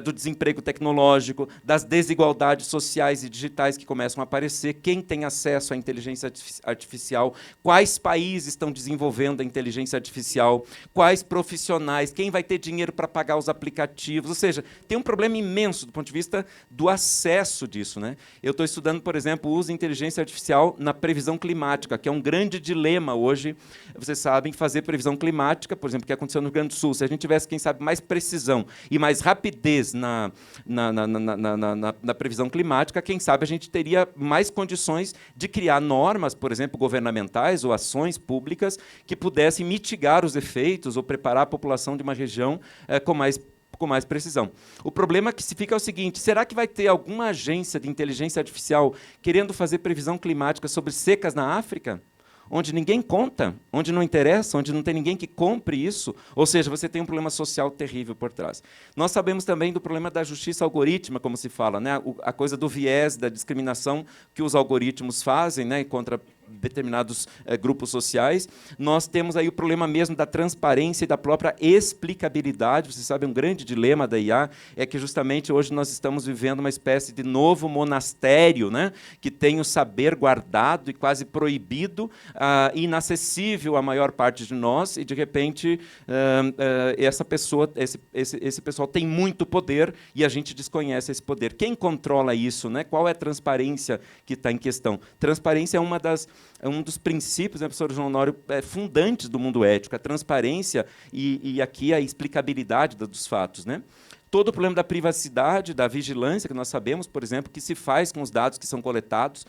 do desemprego tecnológico, das desigualdades sociais e digitais que começam a aparecer, quem tem acesso à inteligência artificial, quais países estão desenvolvendo a inteligência artificial, quais profissionais, quem vai ter dinheiro para pagar os aplicativos, ou seja, tem um problema imenso do ponto de vista do acesso disso, né? Eu estou estudando, por exemplo, o uso de inteligência artificial na previsão climática, que é um grande dilema hoje, vocês sabem, fazer previsão climática, por exemplo, o que aconteceu no Rio Grande do Sul, se a gente tivesse, quem sabe, mais precisão e mais rapidez na previsão climática, quem sabe a gente teria mais condições de criar normas, por exemplo, governamentais ou ações públicas que pudessem mitigar os efeitos ou preparar a população de uma região com mais precisão. O problema que se fica é o seguinte, será que vai ter alguma agência de inteligência artificial querendo fazer previsão climática sobre secas na África? Onde ninguém conta, onde não interessa, onde não tem ninguém que compre isso, ou seja, você tem um problema social terrível por trás. Nós sabemos também do problema da justiça algorítmica, como se fala, né? A coisa do viés, da discriminação que os algoritmos fazem, né, contra determinados grupos sociais. Nós temos aí o problema mesmo da transparência e da própria explicabilidade. Você sabe, um grande dilema da IA é que justamente hoje nós estamos vivendo uma espécie de novo monastério, né, que tem o saber guardado e quase proibido, inacessível à maior parte de nós, e de repente essa pessoa, esse pessoal tem muito poder e a gente desconhece esse poder. Quem controla isso, né? Qual é a transparência que está em questão? Transparência é um dos princípios, né, professor João Honório, fundantes do mundo ético, a transparência e aqui a explicabilidade dos fatos, né? Todo o problema da privacidade, da vigilância, que nós sabemos, por exemplo, que se faz com os dados que são coletados.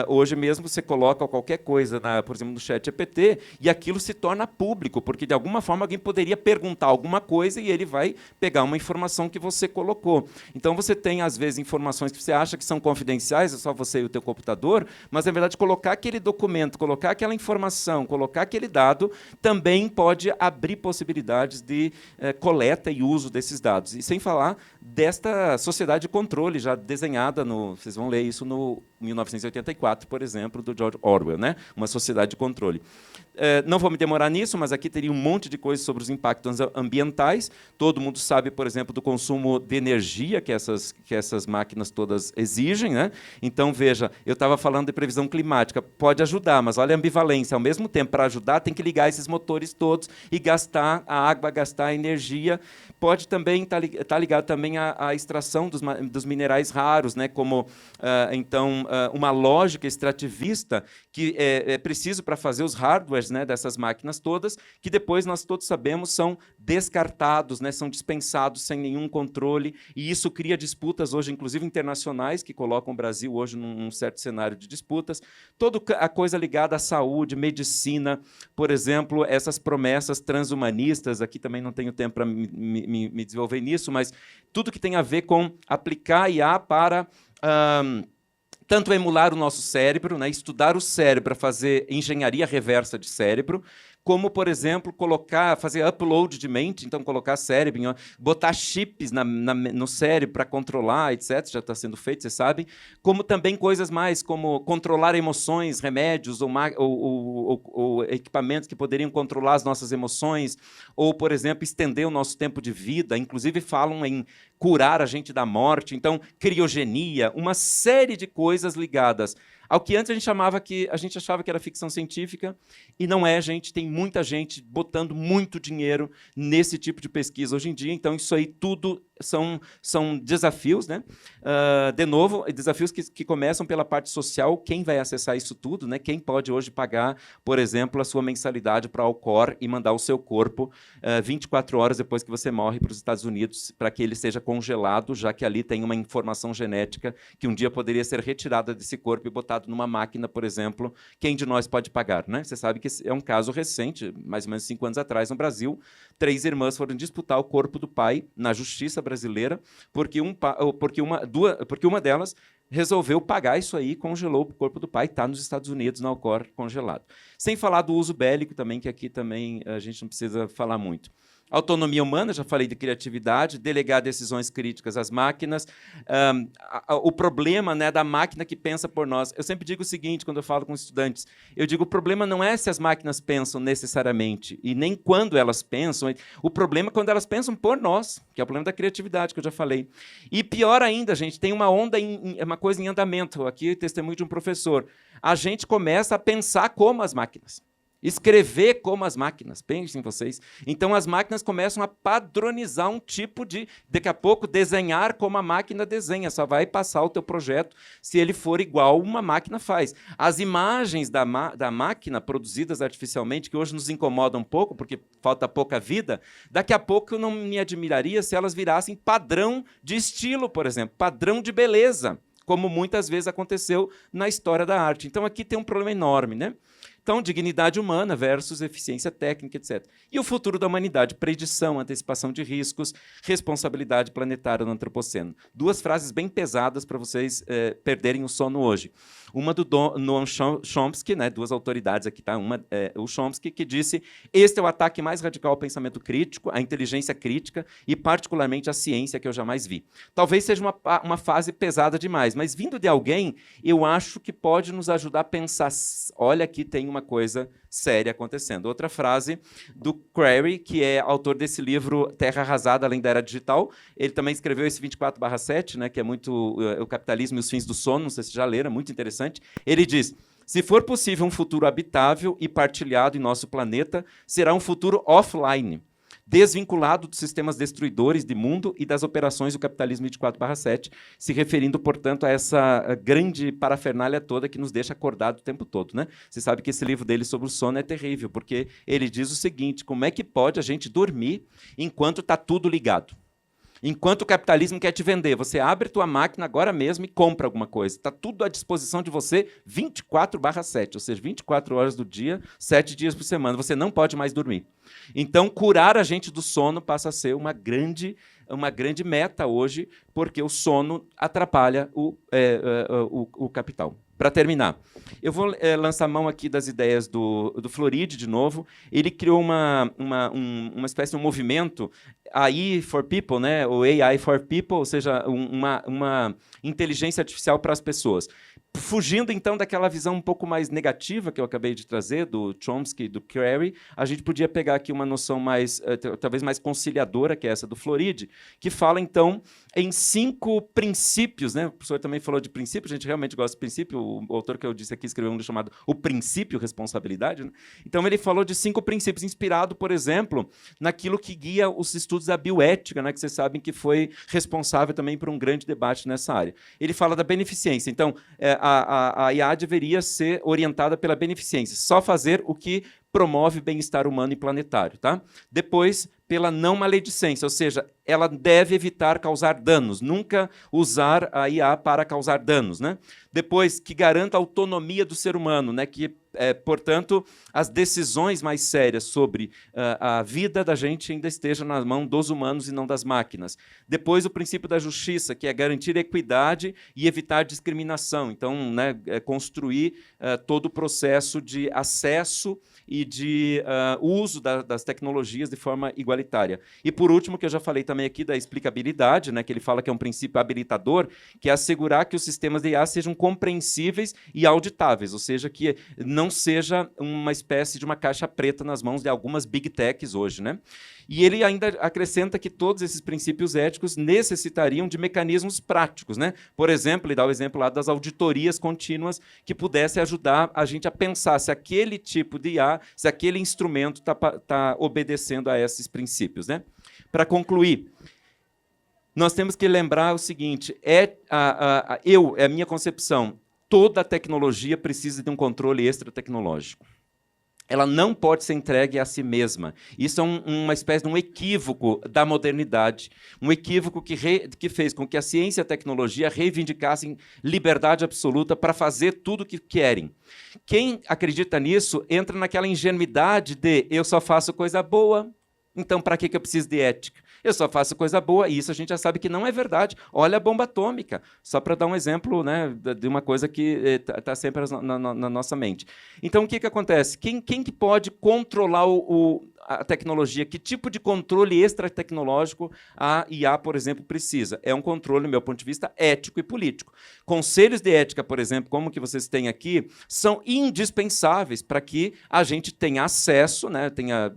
Hoje mesmo você coloca qualquer coisa, por exemplo, no ChatGPT, e aquilo se torna público, porque, de alguma forma, alguém poderia perguntar alguma coisa e ele vai pegar uma informação que você colocou. Então, você tem, às vezes, informações que você acha que são confidenciais, é só você e o teu computador, mas, na verdade, colocar aquele documento, colocar aquela informação, colocar aquele dado, também pode abrir possibilidades de coleta e uso desses dados. E sem falar desta sociedade de controle já desenhada vocês vão ler isso no 1984, por exemplo, do George Orwell, né? Uma sociedade de controle. Não vou me demorar nisso, mas aqui teria um monte de coisas sobre os impactos ambientais. Todo mundo sabe, por exemplo, do consumo de energia que essas máquinas todas exigem, né? Então, veja, eu estava falando de previsão climática, pode ajudar, mas olha a ambivalência. Ao mesmo tempo, para ajudar, tem que ligar esses motores todos e gastar a água, gastar a energia. Pode também estar ligado também à extração dos minerais raros, né? Como, então, uma lógica extrativista que é preciso para fazer os hardwares, né, dessas máquinas todas, que depois nós todos sabemos são descartados, né, são dispensados sem nenhum controle, e isso cria disputas hoje, inclusive internacionais, que colocam o Brasil hoje num certo cenário de disputas. Toda a coisa ligada à saúde, medicina, por exemplo, essas promessas transhumanistas, aqui também não tenho tempo para me desenvolver nisso, mas tudo que tem a ver com aplicar IA para tanto emular o nosso cérebro, né, estudar o cérebro para fazer engenharia reversa de cérebro, como, por exemplo, fazer upload de mente, então colocar cérebro, botar chips no cérebro para controlar, etc. Já está sendo feito, vocês sabem. Como também coisas mais, como controlar emoções, remédios ou equipamentos que poderiam controlar as nossas emoções, ou, por exemplo, estender o nosso tempo de vida. Inclusive falam em curar a gente da morte, então criogenia, uma série de coisas ligadas ao que antes a gente achava que era ficção científica, e não é, gente. Tem muita gente botando muito dinheiro nesse tipo de pesquisa hoje em dia. Então, isso aí tudo são desafios, né? De novo, desafios que começam pela parte social. Quem vai acessar isso tudo, né? Quem pode hoje pagar, por exemplo, a sua mensalidade para a Alcor e mandar o seu corpo 24 horas depois que você morre para os Estados Unidos, para que ele seja congelado, já que ali tem uma informação genética que um dia poderia ser retirada desse corpo e botada numa máquina, por exemplo. Quem de nós pode pagar, né? Você sabe que é um caso recente, mais ou menos 5 anos atrás, no Brasil. 3 irmãs foram disputar o corpo do pai na justiça brasileira, porque uma delas resolveu pagar isso aí, congelou o corpo do pai, está nos Estados Unidos, na Alcor, congelado. Sem falar do uso bélico também, que aqui também a gente não precisa falar muito. Autonomia humana, já falei de criatividade, delegar decisões críticas às máquinas, o problema, né, da máquina que pensa por nós. Eu sempre digo o seguinte, quando eu falo com estudantes, eu digo, o problema não é se as máquinas pensam necessariamente, e nem quando elas pensam, o problema é quando elas pensam por nós, que é o problema da criatividade, que eu já falei. E pior ainda, gente, tem uma onda, uma coisa em andamento, aqui testemunho de um professor, a gente começa a pensar como as máquinas. Escrever como as máquinas, pensem vocês. Então, as máquinas começam a padronizar um tipo de, daqui a pouco, desenhar como a máquina desenha. Só vai passar o teu projeto se ele for igual uma máquina faz. As imagens da máquina produzidas artificialmente, que hoje nos incomodam um pouco, porque falta pouca vida, daqui a pouco eu não me admiraria se elas virassem padrão de estilo, por exemplo, padrão de beleza, como muitas vezes aconteceu na história da arte. Então, aqui tem um problema enorme, né? Então, dignidade humana versus eficiência técnica, etc. E o futuro da humanidade, predição, antecipação de riscos, responsabilidade planetária no antropoceno. 2 frases bem pesadas para vocês perderem o sono hoje. Uma do Noam Chomsky, né, 2 autoridades aqui, tá? Uma o Chomsky, que disse: este é o ataque mais radical ao pensamento crítico, à inteligência crítica e, particularmente, à ciência que eu jamais vi. Talvez seja uma fase pesada demais, mas vindo de alguém, eu acho que pode nos ajudar a pensar, olha, aqui tem uma coisa séria acontecendo. Outra frase do Crary, que é autor desse livro Terra Arrasada, Além da Era Digital. Ele também escreveu esse 24/7, né, que é muito o capitalismo e os fins do sono, não sei se já leram, muito interessante. Ele diz: se for possível um futuro habitável e partilhado em nosso planeta, será um futuro offline, desvinculado dos sistemas destruidores de mundo e das operações do capitalismo 24/7, se referindo, portanto, a essa grande parafernália toda que nos deixa acordado o tempo todo, né? Você sabe que esse livro dele sobre o sono é terrível, porque ele diz o seguinte: como é que pode a gente dormir enquanto está tudo ligado? Enquanto o capitalismo quer te vender, você abre tua máquina agora mesmo e compra alguma coisa. Está tudo à disposição de você 24/7, ou seja, 24 horas do dia, 7 dias por semana. Você não pode mais dormir. Então, curar a gente do sono passa a ser uma grande meta hoje, porque o sono atrapalha o capital. Para terminar, eu vou lançar mão aqui das ideias do Floridi, de novo. Ele criou uma espécie de um movimento, AI for People, né? Ou AI for People, ou seja, uma inteligência artificial para as pessoas. Fugindo, então, daquela visão um pouco mais negativa que eu acabei de trazer, do Chomsky e do Crary, a gente podia pegar aqui uma noção mais, talvez mais conciliadora, que é essa do Floridi, que fala, então, em 5 princípios, né? O professor também falou de princípio, a gente realmente gosta de princípio, o autor que eu disse aqui escreveu um livro chamado O Princípio Responsabilidade, né? Então, ele falou de 5 princípios, inspirado, por exemplo, naquilo que guia os estudos da bioética, né? Que vocês sabem que foi responsável também por um grande debate nessa área. Ele fala da beneficência. Então, a IA deveria ser orientada pela beneficência, só fazer o que promove bem-estar humano e planetário. Tá? Depois, pela não maledicência, ou seja, ela deve evitar causar danos, nunca usar a IA para causar danos. Né? Depois, que garanta a autonomia do ser humano, né? Que portanto, as decisões mais sérias sobre a vida da gente ainda estejam na mão dos humanos e não das máquinas. Depois, o princípio da justiça, que é garantir equidade e evitar discriminação. Então, né, construir todo o processo de acesso e de uso das tecnologias de forma igualitária. E, por último, que eu já falei também aqui da explicabilidade, né, que ele fala que é um princípio habilitador, que é assegurar que os sistemas de IA sejam compreensíveis e auditáveis, ou seja, que não seja uma espécie de uma caixa preta nas mãos de algumas big techs hoje, né? E ele ainda acrescenta que todos esses princípios éticos necessitariam de mecanismos práticos, né? Por exemplo, ele dá o exemplo lá das auditorias contínuas que pudessem ajudar a gente a pensar se aquele tipo de IA, se aquele instrumento está obedecendo a esses princípios, né? Para concluir, nós temos que lembrar o seguinte, é a minha concepção, toda tecnologia precisa de um controle extra-tecnológico. Ela não pode ser entregue a si mesma. Isso é uma espécie de um equívoco da modernidade, um equívoco que fez com que a ciência e a tecnologia reivindicassem liberdade absoluta para fazer tudo o que querem. Quem acredita nisso entra naquela ingenuidade de eu só faço coisa boa, então para que eu preciso de ética? Eu só faço coisa boa, e isso a gente já sabe que não é verdade. Olha a bomba atômica, só para dar um exemplo, né, de uma coisa que está sempre na nossa mente. Então, o que acontece? Quem que pode controlar a tecnologia? Que tipo de controle extra-tecnológico a IA, por exemplo, precisa? É um controle, do meu ponto de vista, ético e político. Conselhos de ética, por exemplo, como que vocês têm aqui, são indispensáveis para que a gente tenha acesso, né, tenha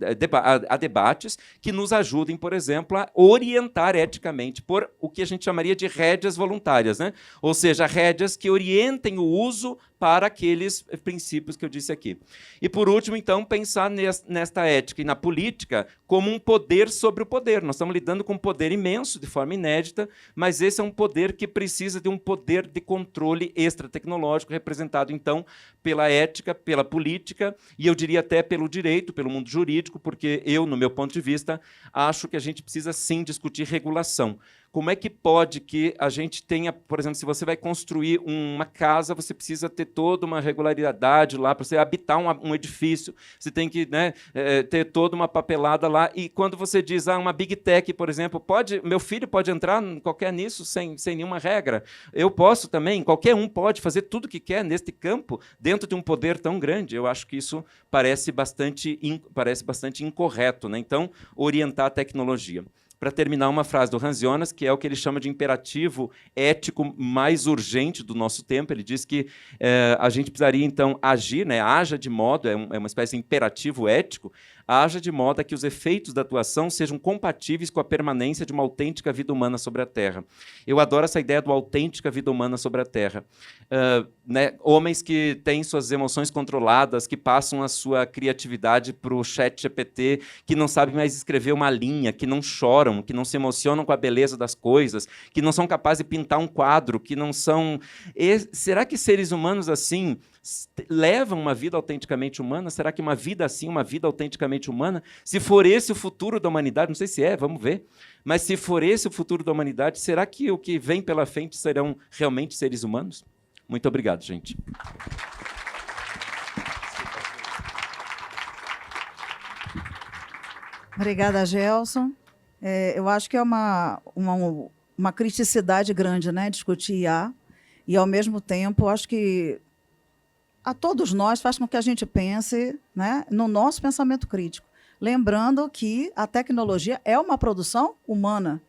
a debates que nos ajudem, por exemplo, a orientar eticamente por o que a gente chamaria de rédeas voluntárias, né? Ou seja, rédeas que orientem o uso para aqueles princípios que eu disse aqui. E, por último, então, pensar nesta ética e na política como um poder sobre o poder. Nós estamos lidando com um poder imenso, de forma inédita, mas esse é um poder que precisa de um poder de controle extra-tecnológico, representado, então, pela ética, pela política, e eu diria até pelo direito, pelo mundo jurídico, porque eu, no meu ponto de vista, acho que a gente precisa, sim, discutir regulação. Como é que pode que a gente tenha, por exemplo, se você vai construir uma casa, você precisa ter toda uma regularidade lá, para você habitar um edifício, você tem que, né, ter toda uma papelada lá, e quando você diz, uma big tech, por exemplo, meu filho pode entrar qualquer nisso sem nenhuma regra, eu posso também, qualquer um pode fazer tudo o que quer neste campo, dentro de um poder tão grande. Eu acho que isso parece bastante incorreto, né? Então, orientar a tecnologia. Para terminar, uma frase do Hans Jonas, que é o que ele chama de imperativo ético mais urgente do nosso tempo. Ele diz que a gente precisaria, então, agir, né, haja de modo, é uma espécie de imperativo ético, haja de modo a que os efeitos da atuação sejam compatíveis com a permanência de uma autêntica vida humana sobre a Terra. Eu adoro essa ideia do autêntica vida humana sobre a Terra. Né, homens que têm suas emoções controladas, que passam a sua criatividade para o chat GPT, que não sabem mais escrever uma linha, que não choram, que não se emocionam com a beleza das coisas, que não são capazes de pintar um quadro, que não são... Será que seres humanos assim levam uma vida autenticamente humana? Será que uma vida assim, uma vida autenticamente humana? Se for esse o futuro da humanidade, não sei se vamos ver, mas se for esse o futuro da humanidade, será que o que vem pela frente serão realmente seres humanos? Muito obrigado, gente. Obrigada, Gelson. Eu acho que é uma criticidade grande, né, discutir IA, e, ao mesmo tempo, acho que a todos nós faz com que a gente pense, né, no nosso pensamento crítico. Lembrando que a tecnologia é uma produção humana.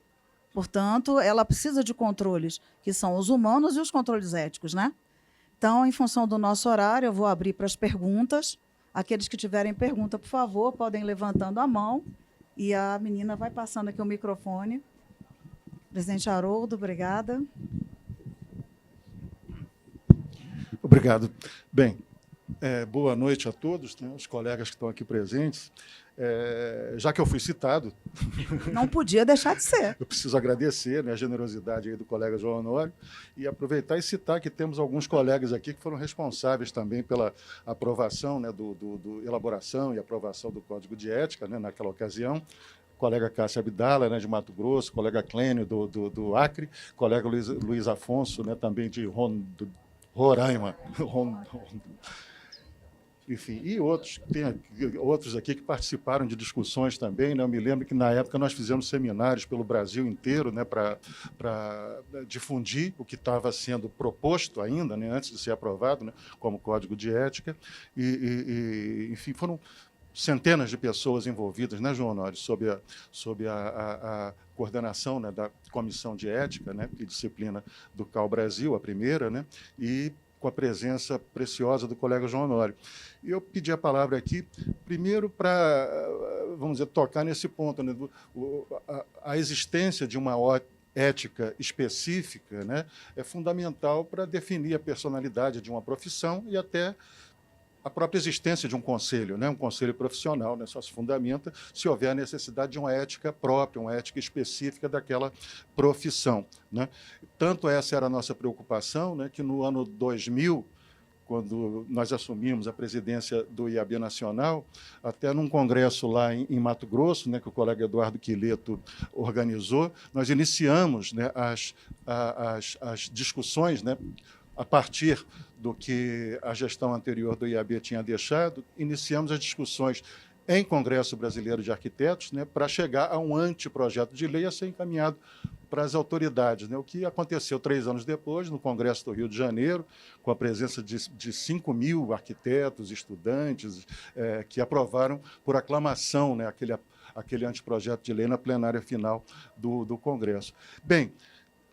Portanto, ela precisa de controles, que são os humanos e os controles éticos, né? Então, em função do nosso horário, eu vou abrir para as perguntas. Aqueles que tiverem pergunta, por favor, podem ir levantando a mão, e a menina vai passando aqui o microfone. Presidente Haroldo, obrigada. Obrigado. Bem, boa noite a todos, né, os colegas que estão aqui presentes. Já que eu fui citado... Não podia deixar de ser. Eu preciso agradecer, né, a generosidade aí do colega João Honório e aproveitar e citar que temos alguns colegas aqui que foram responsáveis também pela aprovação, né, elaboração e aprovação do Código de Ética, né, naquela ocasião. Colega Cássio Abdala, né, de Mato Grosso, colega Clênio, do Acre, colega Luiz Afonso, né, também de Roraima. enfim, e outros, tem outros aqui que participaram de discussões também, né? Eu me lembro que, na época, nós fizemos seminários pelo Brasil inteiro, né, para difundir o que estava sendo proposto ainda, né, antes de ser aprovado, né, como Código de Ética, enfim, foram centenas de pessoas envolvidas, né, João Honório, sob a coordenação, né, da Comissão de Ética, né, e Disciplina do CAU Brasil, a primeira, né, e com a presença preciosa do colega João Honório. E eu pedi a palavra aqui, primeiro, para, vamos dizer, tocar nesse ponto, né, a existência de uma ética específica, né, é fundamental para definir a personalidade de uma profissão e até a própria existência de um conselho, né, um conselho profissional, né, só se fundamenta se houver a necessidade de uma ética própria, uma ética específica daquela profissão, né. Tanto essa era a nossa preocupação, né, que no ano 2000, quando nós assumimos a presidência do IAB Nacional, até num congresso lá em Mato Grosso, né, que o colega Eduardo Quileto organizou, nós iniciamos, né, as discussões, né, a partir do que a gestão anterior do IAB tinha deixado, iniciamos as discussões em Congresso Brasileiro de Arquitetos, né, para chegar a um anteprojeto de lei a ser encaminhado para as autoridades, né? O que aconteceu 3 anos depois, no Congresso do Rio de Janeiro, com a presença de 5.000 arquitetos, estudantes, que aprovaram por aclamação, né, aquele anteprojeto de lei na plenária final do Congresso. Bem,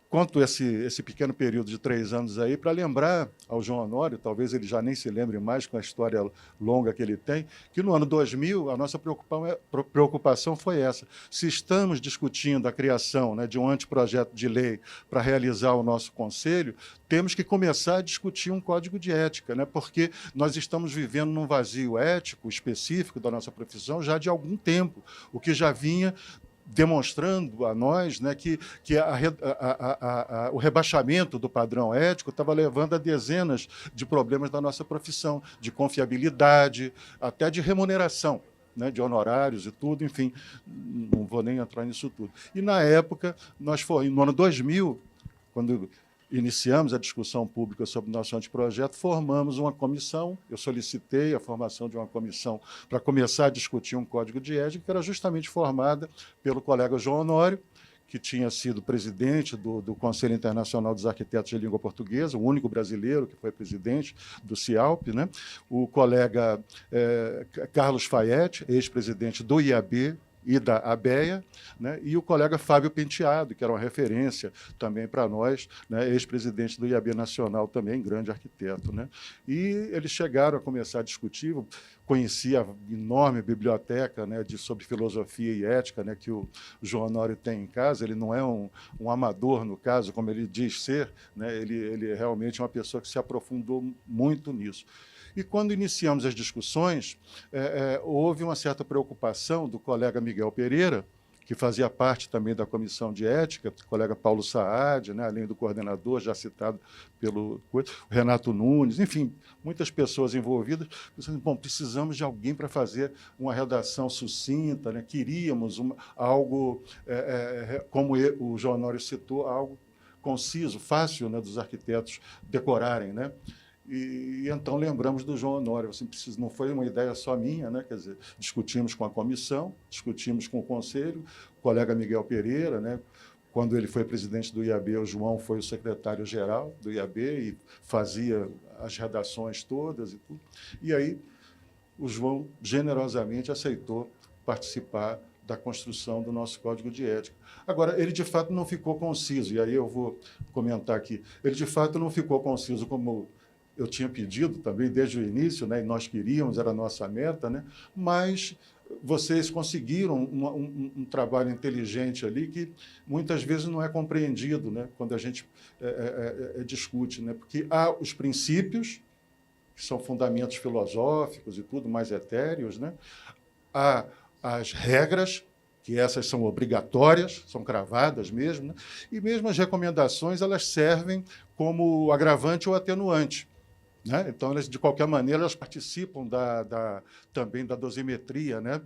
conto esse pequeno período de 3 anos aí para lembrar ao João Honório, talvez ele já nem se lembre mais com a história longa que ele tem, que no ano 2000 a nossa preocupação foi essa. Se estamos discutindo a criação, né, de um anteprojeto de lei para realizar o nosso conselho, temos que começar a discutir um código de ética, né, porque nós estamos vivendo num vazio ético específico da nossa profissão já de algum tempo, o que já vinha demonstrando a nós, né, que o rebaixamento do padrão ético estava levando a dezenas de problemas da nossa profissão, de confiabilidade, até de remuneração, né, de honorários e tudo, enfim, não vou nem entrar nisso tudo. E, na época, no ano 2000, quando iniciamos a discussão pública sobre o nosso anteprojeto, formamos uma comissão, eu solicitei a formação de uma comissão para começar a discutir um código de ética, que era justamente formada pelo colega João Honório, que tinha sido presidente do Conselho Internacional dos Arquitetos de Língua Portuguesa, o único brasileiro que foi presidente do CIALP, né? O colega Carlos Fayette, ex-presidente do IAB, e da ABEA, né, e o colega Fábio Penteado, que era uma referência também para nós, né, ex-presidente do IAB Nacional também, grande arquiteto, né. E eles chegaram a começar a discutir, conheci a enorme biblioteca, né, sobre filosofia e ética, né, que o João Honório tem em casa. Ele não é um amador, no caso, como ele diz ser, né, ele é realmente uma pessoa que se aprofundou muito nisso. E, quando iniciamos as discussões, houve uma certa preocupação do colega Miguel Pereira, que fazia parte também da Comissão de Ética, o colega Paulo Saad, né, além do coordenador, já citado pelo Renato Nunes, enfim, muitas pessoas envolvidas, pensando, bom, precisamos de alguém para fazer uma redação sucinta, né, queríamos algo, como o João Honório citou, algo conciso, fácil, né, dos arquitetos decorarem, né? E então lembramos do João Honório. Assim, não foi uma ideia só minha, né? Quer dizer, discutimos com a comissão, discutimos com o conselho, o colega Miguel Pereira, né? Quando ele foi presidente do IAB, o João foi o secretário-geral do IAB e fazia as redações todas e tudo. E aí o João generosamente aceitou participar da construção do nosso Código de Ética. Agora, ele de fato não ficou conciso, e aí eu vou comentar aqui, ele de fato não ficou conciso como eu tinha pedido também desde o início, né, e nós queríamos, era a nossa meta, né, mas vocês conseguiram um trabalho inteligente ali que muitas vezes não é compreendido, né, quando a gente discute, né, porque há os princípios, que são fundamentos filosóficos e tudo, mais etéreos, né, há as regras, que essas são obrigatórias, são cravadas mesmo, né, e mesmo as recomendações, elas servem como agravante ou atenuante. Né? Então, elas, de qualquer maneira, elas participam também da dosimetria, né?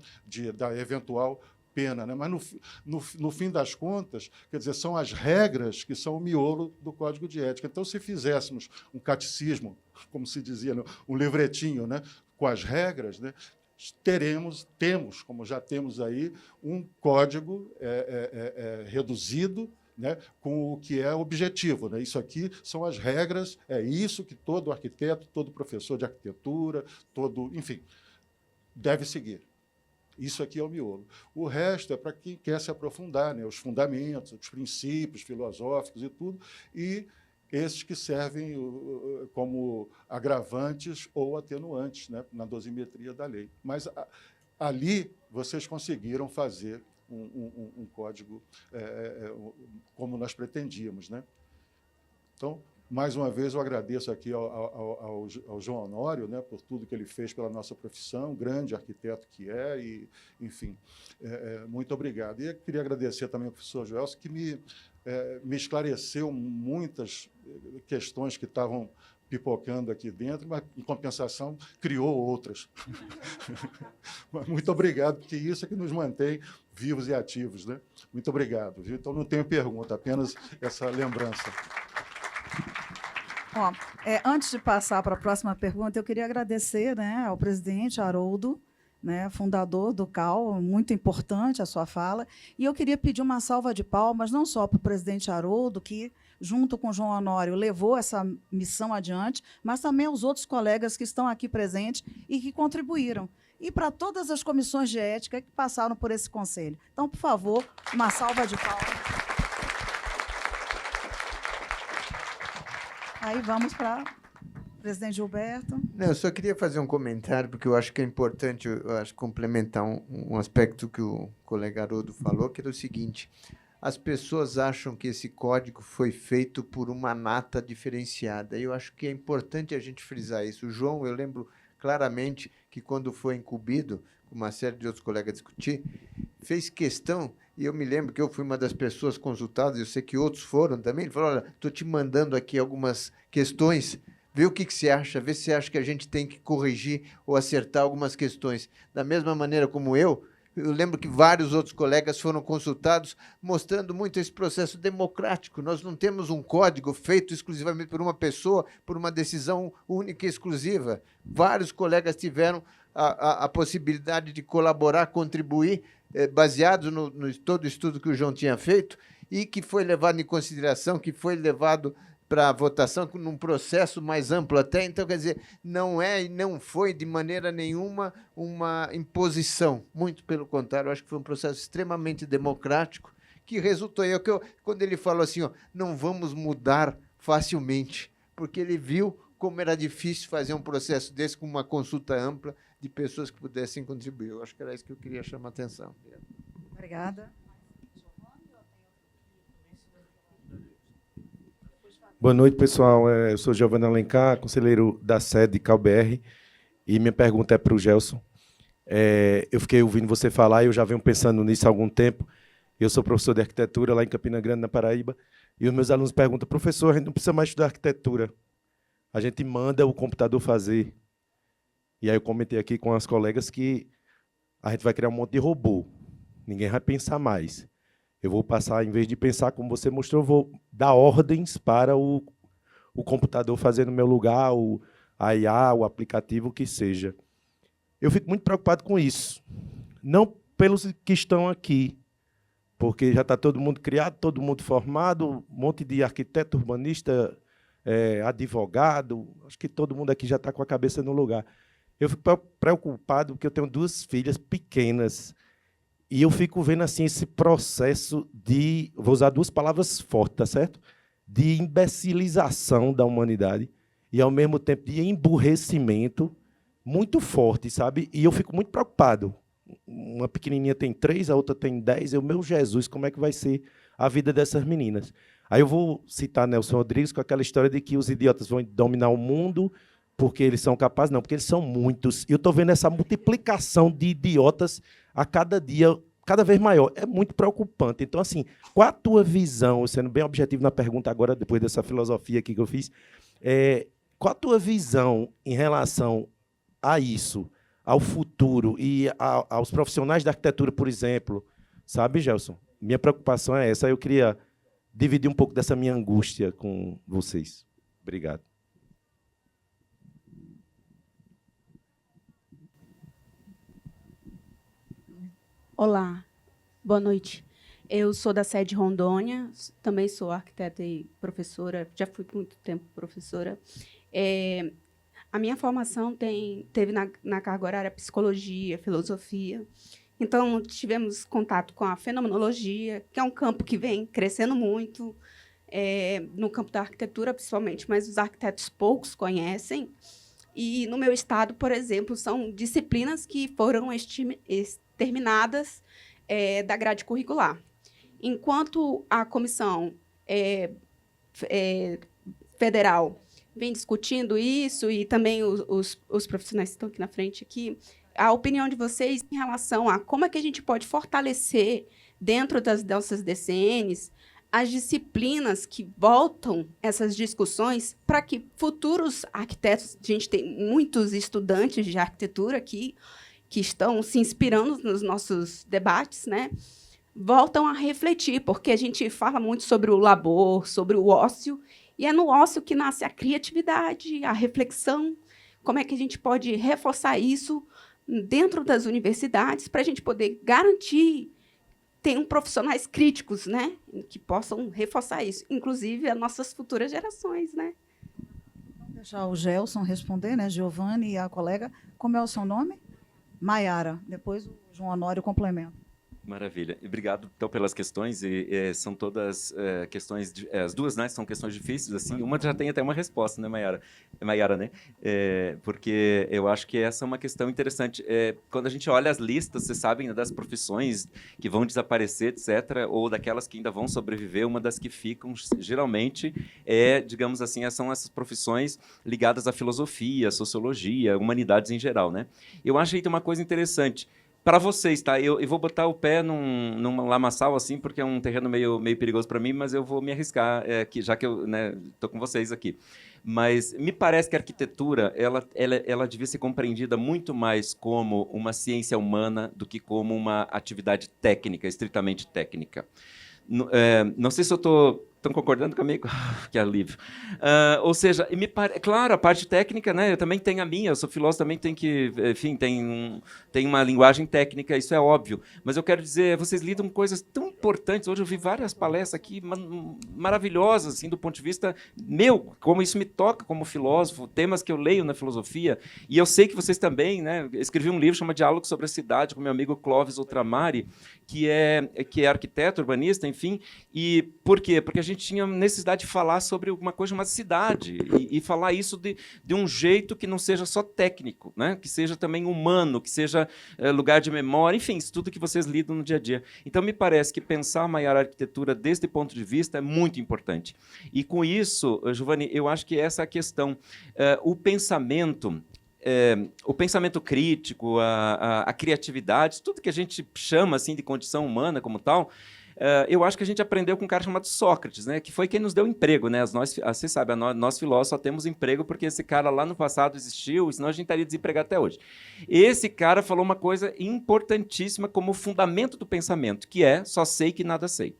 Da eventual pena, né? Mas, no fim das contas, quer dizer, são as regras que são o miolo do Código de Ética. Então, se fizéssemos um catecismo, como se dizia, né? Um livretinho, né? Com as regras, né? Temos, como já temos aí, um código reduzido, né, com o que é objetivo. Né? Isso aqui são as regras, é isso que todo arquiteto, todo professor de arquitetura, enfim, deve seguir. Isso aqui é o miolo. O resto é para quem quer se aprofundar, né? Os fundamentos, os princípios filosóficos e tudo, e esses que servem como agravantes ou atenuantes, né, na dosimetria da lei. Mas ali vocês conseguiram fazer um código como nós pretendíamos. Né? Então, mais uma vez, eu agradeço aqui ao João Honório, né, por tudo que ele fez pela nossa profissão, grande arquiteto que é, e, enfim, muito obrigado. E eu queria agradecer também ao professor Joelson, que me esclareceu muitas questões que estavam pipocando aqui dentro, mas, em compensação, criou outras. Muito obrigado, porque isso é que nos mantém vivos e ativos. Né? Muito obrigado. Viu? Então, não tenho pergunta, apenas essa lembrança. Ó, antes de passar para a próxima pergunta, eu queria agradecer, né, ao presidente Haroldo, né, fundador do CAL, muito importante a sua fala, e eu queria pedir uma salva de palmas, não só para o presidente Haroldo, que, junto com o João Honório, levou essa missão adiante, mas também aos outros colegas que estão aqui presentes e que contribuíram, e para todas as comissões de ética que passaram por esse conselho. Então, por favor, uma salva de palmas. Aí vamos para o presidente Gilberto. Não, eu só queria fazer um comentário, porque eu acho que é importante, eu acho, complementar um aspecto que o colega Haroldo falou, que era o seguinte: as pessoas acham que esse código foi feito por uma nata diferenciada. Eu acho que é importante a gente frisar isso. O João, eu lembro claramente que, quando foi incumbido, com uma série de outros colegas discutir, fez questão, e eu me lembro que eu fui uma das pessoas consultadas, eu sei que outros foram também, ele falou: olha, estou te mandando aqui algumas questões, vê o que você acha, vê se você acha que a gente tem que corrigir ou acertar algumas questões. Da mesma maneira como eu lembro que vários outros colegas foram consultados, mostrando muito esse processo democrático. Nós não temos um código feito exclusivamente por uma pessoa, por uma decisão única e exclusiva. Vários colegas tiveram a possibilidade de colaborar, contribuir, baseados no todo o estudo que o João tinha feito, e que foi levado em consideração, que foi levado para a votação num processo mais amplo até. Então, quer dizer, não é e não foi de maneira nenhuma uma imposição. Muito pelo contrário, eu acho que foi um processo extremamente democrático que resultou. Quando ele falou assim, ó, não vamos mudar facilmente, porque ele viu como era difícil fazer um processo desse com uma consulta ampla de pessoas que pudessem contribuir. Eu acho que era isso que eu queria chamar a atenção. Obrigada. Boa noite, pessoal. Eu sou Giovanni Alencar, conselheiro da sede CalBR, e minha pergunta é para o Gelson. Eu fiquei ouvindo você falar e eu já venho pensando nisso há algum tempo. Eu sou professor de arquitetura lá em Campina Grande, na Paraíba, e os meus alunos perguntam: professor, a gente não precisa mais estudar arquitetura, a gente manda o computador fazer. E aí eu comentei aqui com as colegas que a gente vai criar um monte de robô, ninguém vai pensar mais. Eu vou passar, em vez de pensar como você mostrou, eu vou dar ordens para o computador fazer no meu lugar, a IA, o aplicativo, o que seja. Eu fico muito preocupado com isso. Não pelos que estão aqui, porque já está todo mundo criado, todo mundo formado, um monte de arquiteto, urbanista, advogado, acho que todo mundo aqui já está com a cabeça no lugar. Eu fico preocupado porque eu tenho 2 filhas pequenas, e eu fico vendo assim esse processo de, vou usar 2 palavras fortes, tá certo? De imbecilização da humanidade e, ao mesmo tempo, de emburrecimento muito forte, sabe? E eu fico muito preocupado. Uma pequenininha tem 3, a outra tem 10. Meu Jesus, como é que vai ser a vida dessas meninas? Aí eu vou citar Nelson Rodrigues com aquela história de que os idiotas vão dominar o mundo porque eles são capazes. Não, porque eles são muitos. E eu estou vendo essa multiplicação de idiotas a cada dia, cada vez maior. É muito preocupante. Então, assim, qual a tua visão, sendo bem objetivo na pergunta agora, depois dessa filosofia aqui que eu fiz, qual a tua visão em relação a isso, ao futuro e aos profissionais da arquitetura, por exemplo, Sabe, Gelson? Minha preocupação é essa. Eu queria dividir um pouco dessa minha angústia com vocês. Obrigado. Olá, boa noite. Eu sou da sede Rondônia, também sou arquiteta e professora, já fui por muito tempo professora. A minha formação teve na carga horária psicologia, filosofia. Então, tivemos contato com a fenomenologia, que é um campo que vem crescendo muito, no campo da arquitetura, principalmente, mas os arquitetos poucos conhecem. E, no meu estado, por exemplo, são disciplinas que foram exterminadas da grade curricular. Enquanto a comissão federal vem discutindo isso, e também os profissionais que estão aqui na frente, aqui, a opinião de vocês em relação a como é que a gente pode fortalecer, dentro das nossas DCNs, as disciplinas que voltam essas discussões para que futuros arquitetos, a gente tem muitos estudantes de arquitetura aqui que estão se inspirando nos nossos debates, né? Voltam a refletir, porque a gente fala muito sobre o labor, sobre o ócio, e é no ócio que nasce a criatividade, a reflexão. Como é que a gente pode reforçar isso dentro das universidades para a gente poder garantir tenham profissionais críticos, né, que possam reforçar isso, inclusive as nossas futuras gerações, né? Vamos deixar o Gelson responder, né, Giovanni e a colega. Como é o seu nome? Maiara. Depois o João Honório complementa. Maravilha. Obrigado, então, pelas questões. São todas questões... as duas, né, são questões difíceis, assim. Uma já tem até uma resposta, né, Maiara, né? Porque eu acho que essa é uma questão interessante. Quando a gente olha as listas, vocês sabem, né, das profissões que vão desaparecer, etc., ou daquelas que ainda vão sobreviver, uma das que ficam, geralmente, digamos assim, são essas profissões ligadas à filosofia, à sociologia, humanidades em geral, né? Eu acho que tem uma coisa interessante. Para vocês, tá? Eu vou botar o pé num lamaçal, assim, porque é um terreno meio perigoso para mim, mas eu vou me arriscar, já que eu estou com vocês aqui. Mas me parece que a arquitetura ela devia ser compreendida muito mais como uma ciência humana do que como uma atividade técnica, estritamente técnica. Não sei se eu estou... Estão concordando comigo? Que alívio. Ou seja, claro, a parte técnica, né, eu também tenho a minha, eu sou filósofo, também tenho que, enfim, tem uma linguagem técnica, isso é óbvio. Mas eu quero dizer, vocês lidam com coisas tão importantes. Hoje eu vi várias palestras aqui maravilhosas, assim, do ponto de vista meu, como isso me toca como filósofo, temas que eu leio na filosofia. E eu sei que vocês também, né, escrevi um livro chamado Diálogo sobre a Cidade, com meu amigo Clóvis Outramari, que é arquiteto, urbanista, enfim. E por quê? Porque a gente tinha necessidade de falar sobre uma coisa chamada cidade e falar isso de um jeito que não seja só técnico, né? Que seja também humano, que seja lugar de memória, enfim, isso tudo que vocês lidam no dia a dia. Então, me parece que pensar a maior arquitetura desse ponto de vista é muito importante. E, com isso, Giovanni, eu acho que essa é a questão. O pensamento crítico, a criatividade, tudo que a gente chama assim de condição humana como tal, eu acho que a gente aprendeu com um cara chamado Sócrates, né, que foi quem nos deu emprego, né? Vocês sabem, nós filósofos só temos emprego porque esse cara lá no passado existiu, senão a gente estaria desempregado até hoje. Esse cara falou uma coisa importantíssima como fundamento do pensamento, que é só sei que nada sei.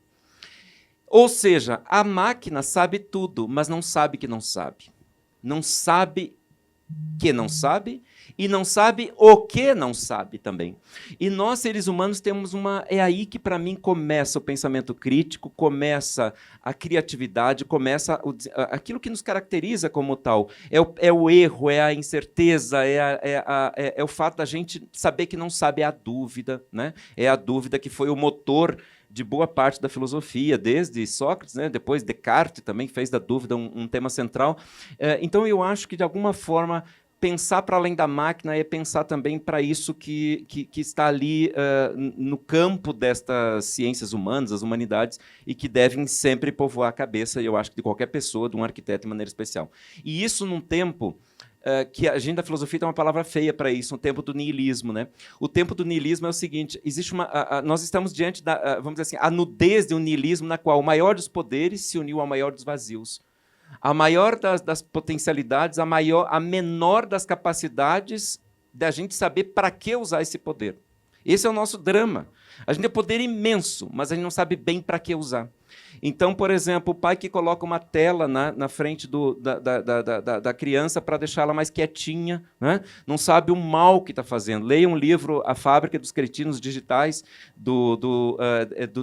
Ou seja, a máquina sabe tudo, mas não sabe que não sabe. Não sabe que não sabe, e não sabe o que não sabe também. E nós, seres humanos, temos é aí que, para mim, começa o pensamento crítico, começa a criatividade, começa aquilo que nos caracteriza como tal. É o erro, é a incerteza, é o fato da gente saber que não sabe, é a dúvida, né? É a dúvida que foi o motor de boa parte da filosofia, desde Sócrates, né? Depois Descartes também fez da dúvida um tema central. Então, eu acho que, de alguma forma, pensar para além da máquina é pensar também para isso que está ali no campo destas ciências humanas, as humanidades, e que devem sempre povoar a cabeça, eu acho, de qualquer pessoa, de um arquiteto de maneira especial. E isso num tempo... que a gente da filosofia tem uma palavra feia para isso, um tempo do niilismo, né? O tempo do niilismo é o seguinte: existe nós estamos diante da, vamos dizer assim, a nudez de um niilismo na qual o maior dos poderes se uniu ao maior dos vazios, a maior das potencialidades, a menor das capacidades da gente saber para que usar esse poder. Esse é o nosso drama. A gente tem poder imenso, mas a gente não sabe bem para que usar. Então, por exemplo, o pai que coloca uma tela na frente da criança para deixá-la mais quietinha, né? Não sabe o mal que está fazendo. Leia um livro, A Fábrica dos Cretinos Digitais, do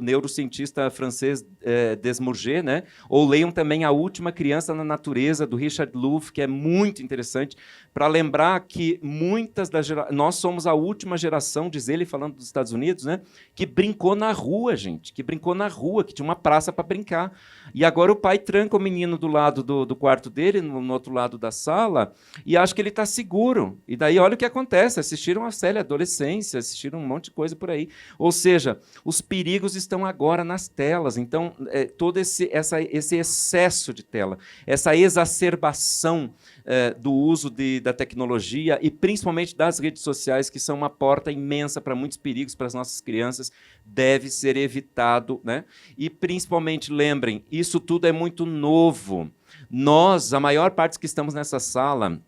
neurocientista francês Desmourget, né? Ou leiam também A Última Criança na Natureza, do Richard Louv, que é muito interessante, para lembrar que nós somos a última geração, diz ele, falando dos Estados Unidos, né? Que brincou na rua, gente, que brincou na rua, que tinha uma praça para brincar. E agora o pai tranca o menino do lado do quarto dele, no outro lado da sala, e acha que ele está seguro. E daí olha o que acontece, assistiram a série Adolescência, assistiram um monte de coisa por aí. Ou seja, os perigos estão agora nas telas. Então, todo esse excesso de tela, essa exacerbação do uso da tecnologia e principalmente das redes sociais, que são uma porta imensa para muitos perigos para as nossas crianças, deve ser evitado, né? E principalmente, lembrem, isso tudo é muito novo. Nós, a maior parte que estamos nessa sala,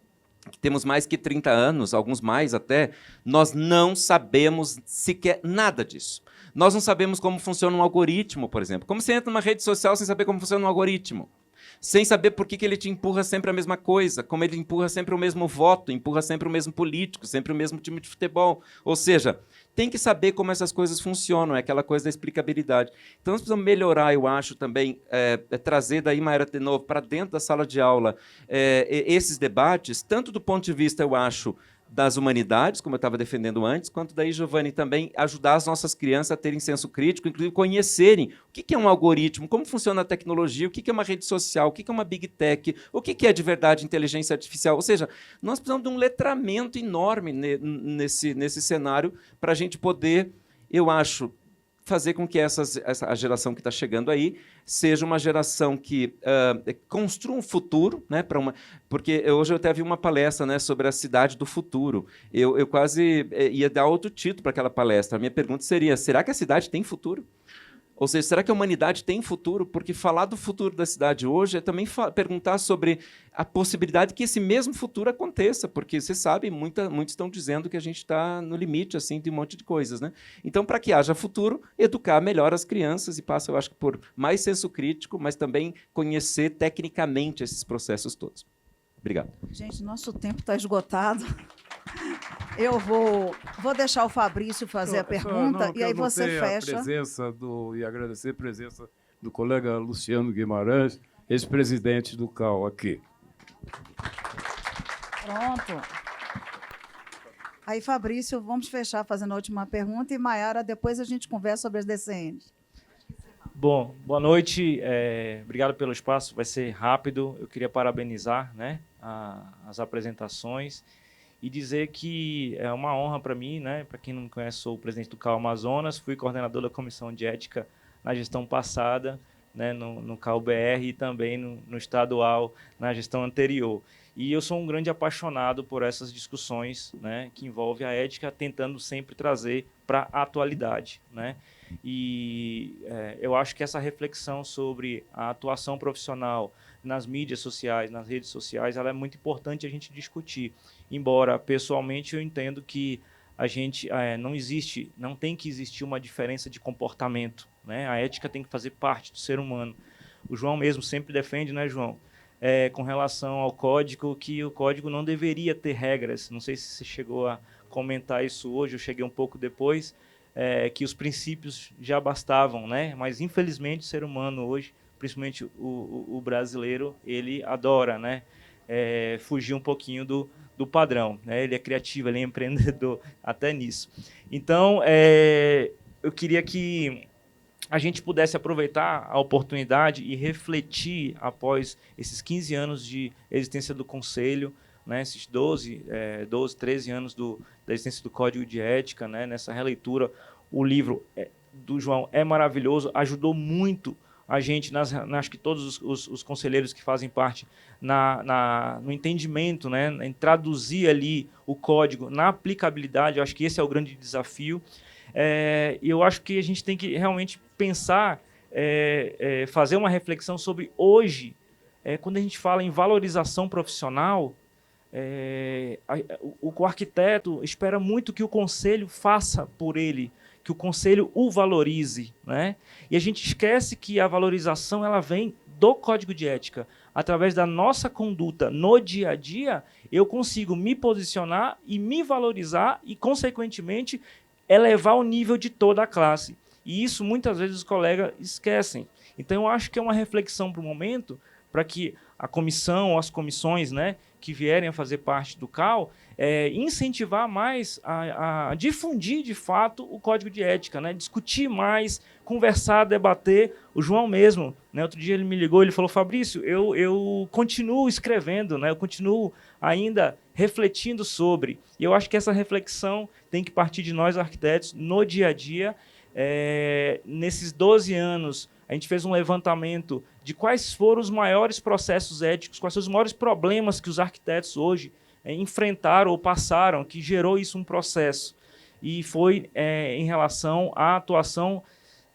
que temos mais que 30 anos, alguns mais até, nós não sabemos sequer nada disso. Nós não sabemos como funciona um algoritmo, por exemplo. Como você entra numa rede social sem saber como funciona um algoritmo? Sem saber por que ele te empurra sempre a mesma coisa, como ele empurra sempre o mesmo voto, empurra sempre o mesmo político, sempre o mesmo time de futebol. Ou seja, tem que saber como essas coisas funcionam, é aquela coisa da explicabilidade. Então, nós precisamos melhorar, eu acho, também, trazer daí, Mayra, de novo, para dentro da sala de aula, esses debates, tanto do ponto de vista, eu acho, das humanidades, como eu estava defendendo antes, quanto daí, Giovanni, também ajudar as nossas crianças a terem senso crítico, inclusive conhecerem o que é um algoritmo, como funciona a tecnologia, o que é uma rede social, o que é uma big tech, o que é de verdade inteligência artificial. Ou seja, nós precisamos de um letramento enorme nesse cenário para a gente poder, eu acho, fazer com que a geração que está chegando aí seja uma geração que construa um futuro, né, porque hoje eu até vi uma palestra, né, sobre a cidade do futuro. Eu quase ia dar outro título para aquela palestra. A minha pergunta seria, será que a cidade tem futuro? Ou seja, será que a humanidade tem futuro? Porque falar do futuro da cidade hoje é também perguntar sobre a possibilidade que esse mesmo futuro aconteça, porque, você sabe, muitos estão dizendo que a gente está no limite assim, de um monte de coisas. Né? Então, para que haja futuro, educar melhor as crianças e passa, eu acho, por mais senso crítico, mas também conhecer tecnicamente esses processos todos. Obrigado. Gente, nosso tempo está esgotado. Eu vou deixar o Fabrício fazer a pergunta e aí você fecha. E agradecer a presença do colega Luciano Guimarães, ex-presidente do CAU aqui. Pronto. Aí, Fabrício, vamos fechar fazendo a última pergunta e, Mayara, depois a gente conversa sobre as DCNs. Bom, boa noite. Obrigado pelo espaço. Vai ser rápido. Eu queria parabenizar, né, as apresentações e dizer que é uma honra para mim, né? Para quem não me conhece, sou o presidente do CAU Amazonas, fui coordenador da Comissão de Ética na gestão passada, né, no CAU-BR e também no estadual, na gestão anterior. E eu sou um grande apaixonado por essas discussões, né, que envolvem a ética, tentando sempre trazer para a atualidade, né? E eu acho que essa reflexão sobre a atuação profissional nas mídias sociais, nas redes sociais, ela é muito importante a gente discutir. Embora, pessoalmente, eu entendo que a gente não tem que existir uma diferença de comportamento, né? A ética tem que fazer parte do ser humano. O João mesmo sempre defende, né, João? Com relação ao código, que o código não deveria ter regras. Não sei se você chegou a comentar isso hoje, eu cheguei um pouco depois, que os princípios já bastavam, né? Mas, infelizmente, o ser humano hoje, principalmente o brasileiro, ele adora, né, fugir um pouquinho do padrão, né? Ele é criativo, ele é empreendedor, até nisso. Então, eu queria que a gente pudesse aproveitar a oportunidade e refletir, após esses 15 anos de existência do Conselho, né, esses 12, 13 anos da existência do Código de Ética, né, nessa releitura. O livro do João é maravilhoso, ajudou muito a gente, acho que todos os conselheiros que fazem parte, no entendimento, né, em traduzir ali o código na aplicabilidade. Eu acho que esse é o grande desafio. E eu acho que a gente tem que realmente pensar, fazer uma reflexão sobre hoje, quando a gente fala em valorização profissional, o arquiteto espera muito que o conselho faça por ele, que o conselho o valorize, né? E a gente esquece que a valorização ela vem do código de ética. Através da nossa conduta no dia a dia, eu consigo me posicionar e me valorizar e, consequentemente, elevar o nível de toda a classe. E isso, muitas vezes, os colegas esquecem. Então, eu acho que é uma reflexão para o momento, para que a comissão ou as comissões, né, que vierem a fazer parte do CAL, incentivar mais a difundir, de fato, o código de ética, né, discutir mais, conversar, debater. O João mesmo, né, outro dia ele me ligou, ele falou, Fabrício, eu continuo escrevendo, né, eu continuo ainda refletindo sobre. E eu acho que essa reflexão tem que partir de nós, arquitetos, no dia a dia. Nesses 12 anos, a gente fez um levantamento de quais foram os maiores processos éticos, quais são os maiores problemas que os arquitetos hoje enfrentaram ou passaram, que gerou isso um processo. E foi em relação à atuação,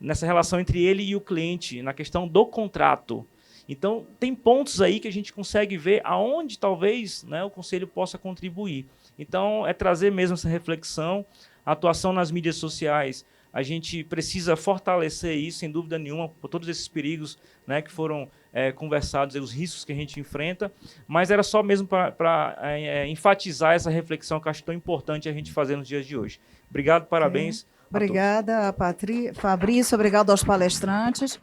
nessa relação entre ele e o cliente, na questão do contrato. Então, tem pontos aí que a gente consegue ver aonde talvez, né, o Conselho possa contribuir. Então, é trazer mesmo essa reflexão, a atuação nas mídias sociais. A gente precisa fortalecer isso, sem dúvida nenhuma, por todos esses perigos, né, que foram conversados, os riscos que a gente enfrenta, mas era só mesmo para enfatizar essa reflexão que eu acho tão importante a gente fazer nos dias de hoje. Obrigado, parabéns. Obrigada, Fabrício, obrigado aos palestrantes.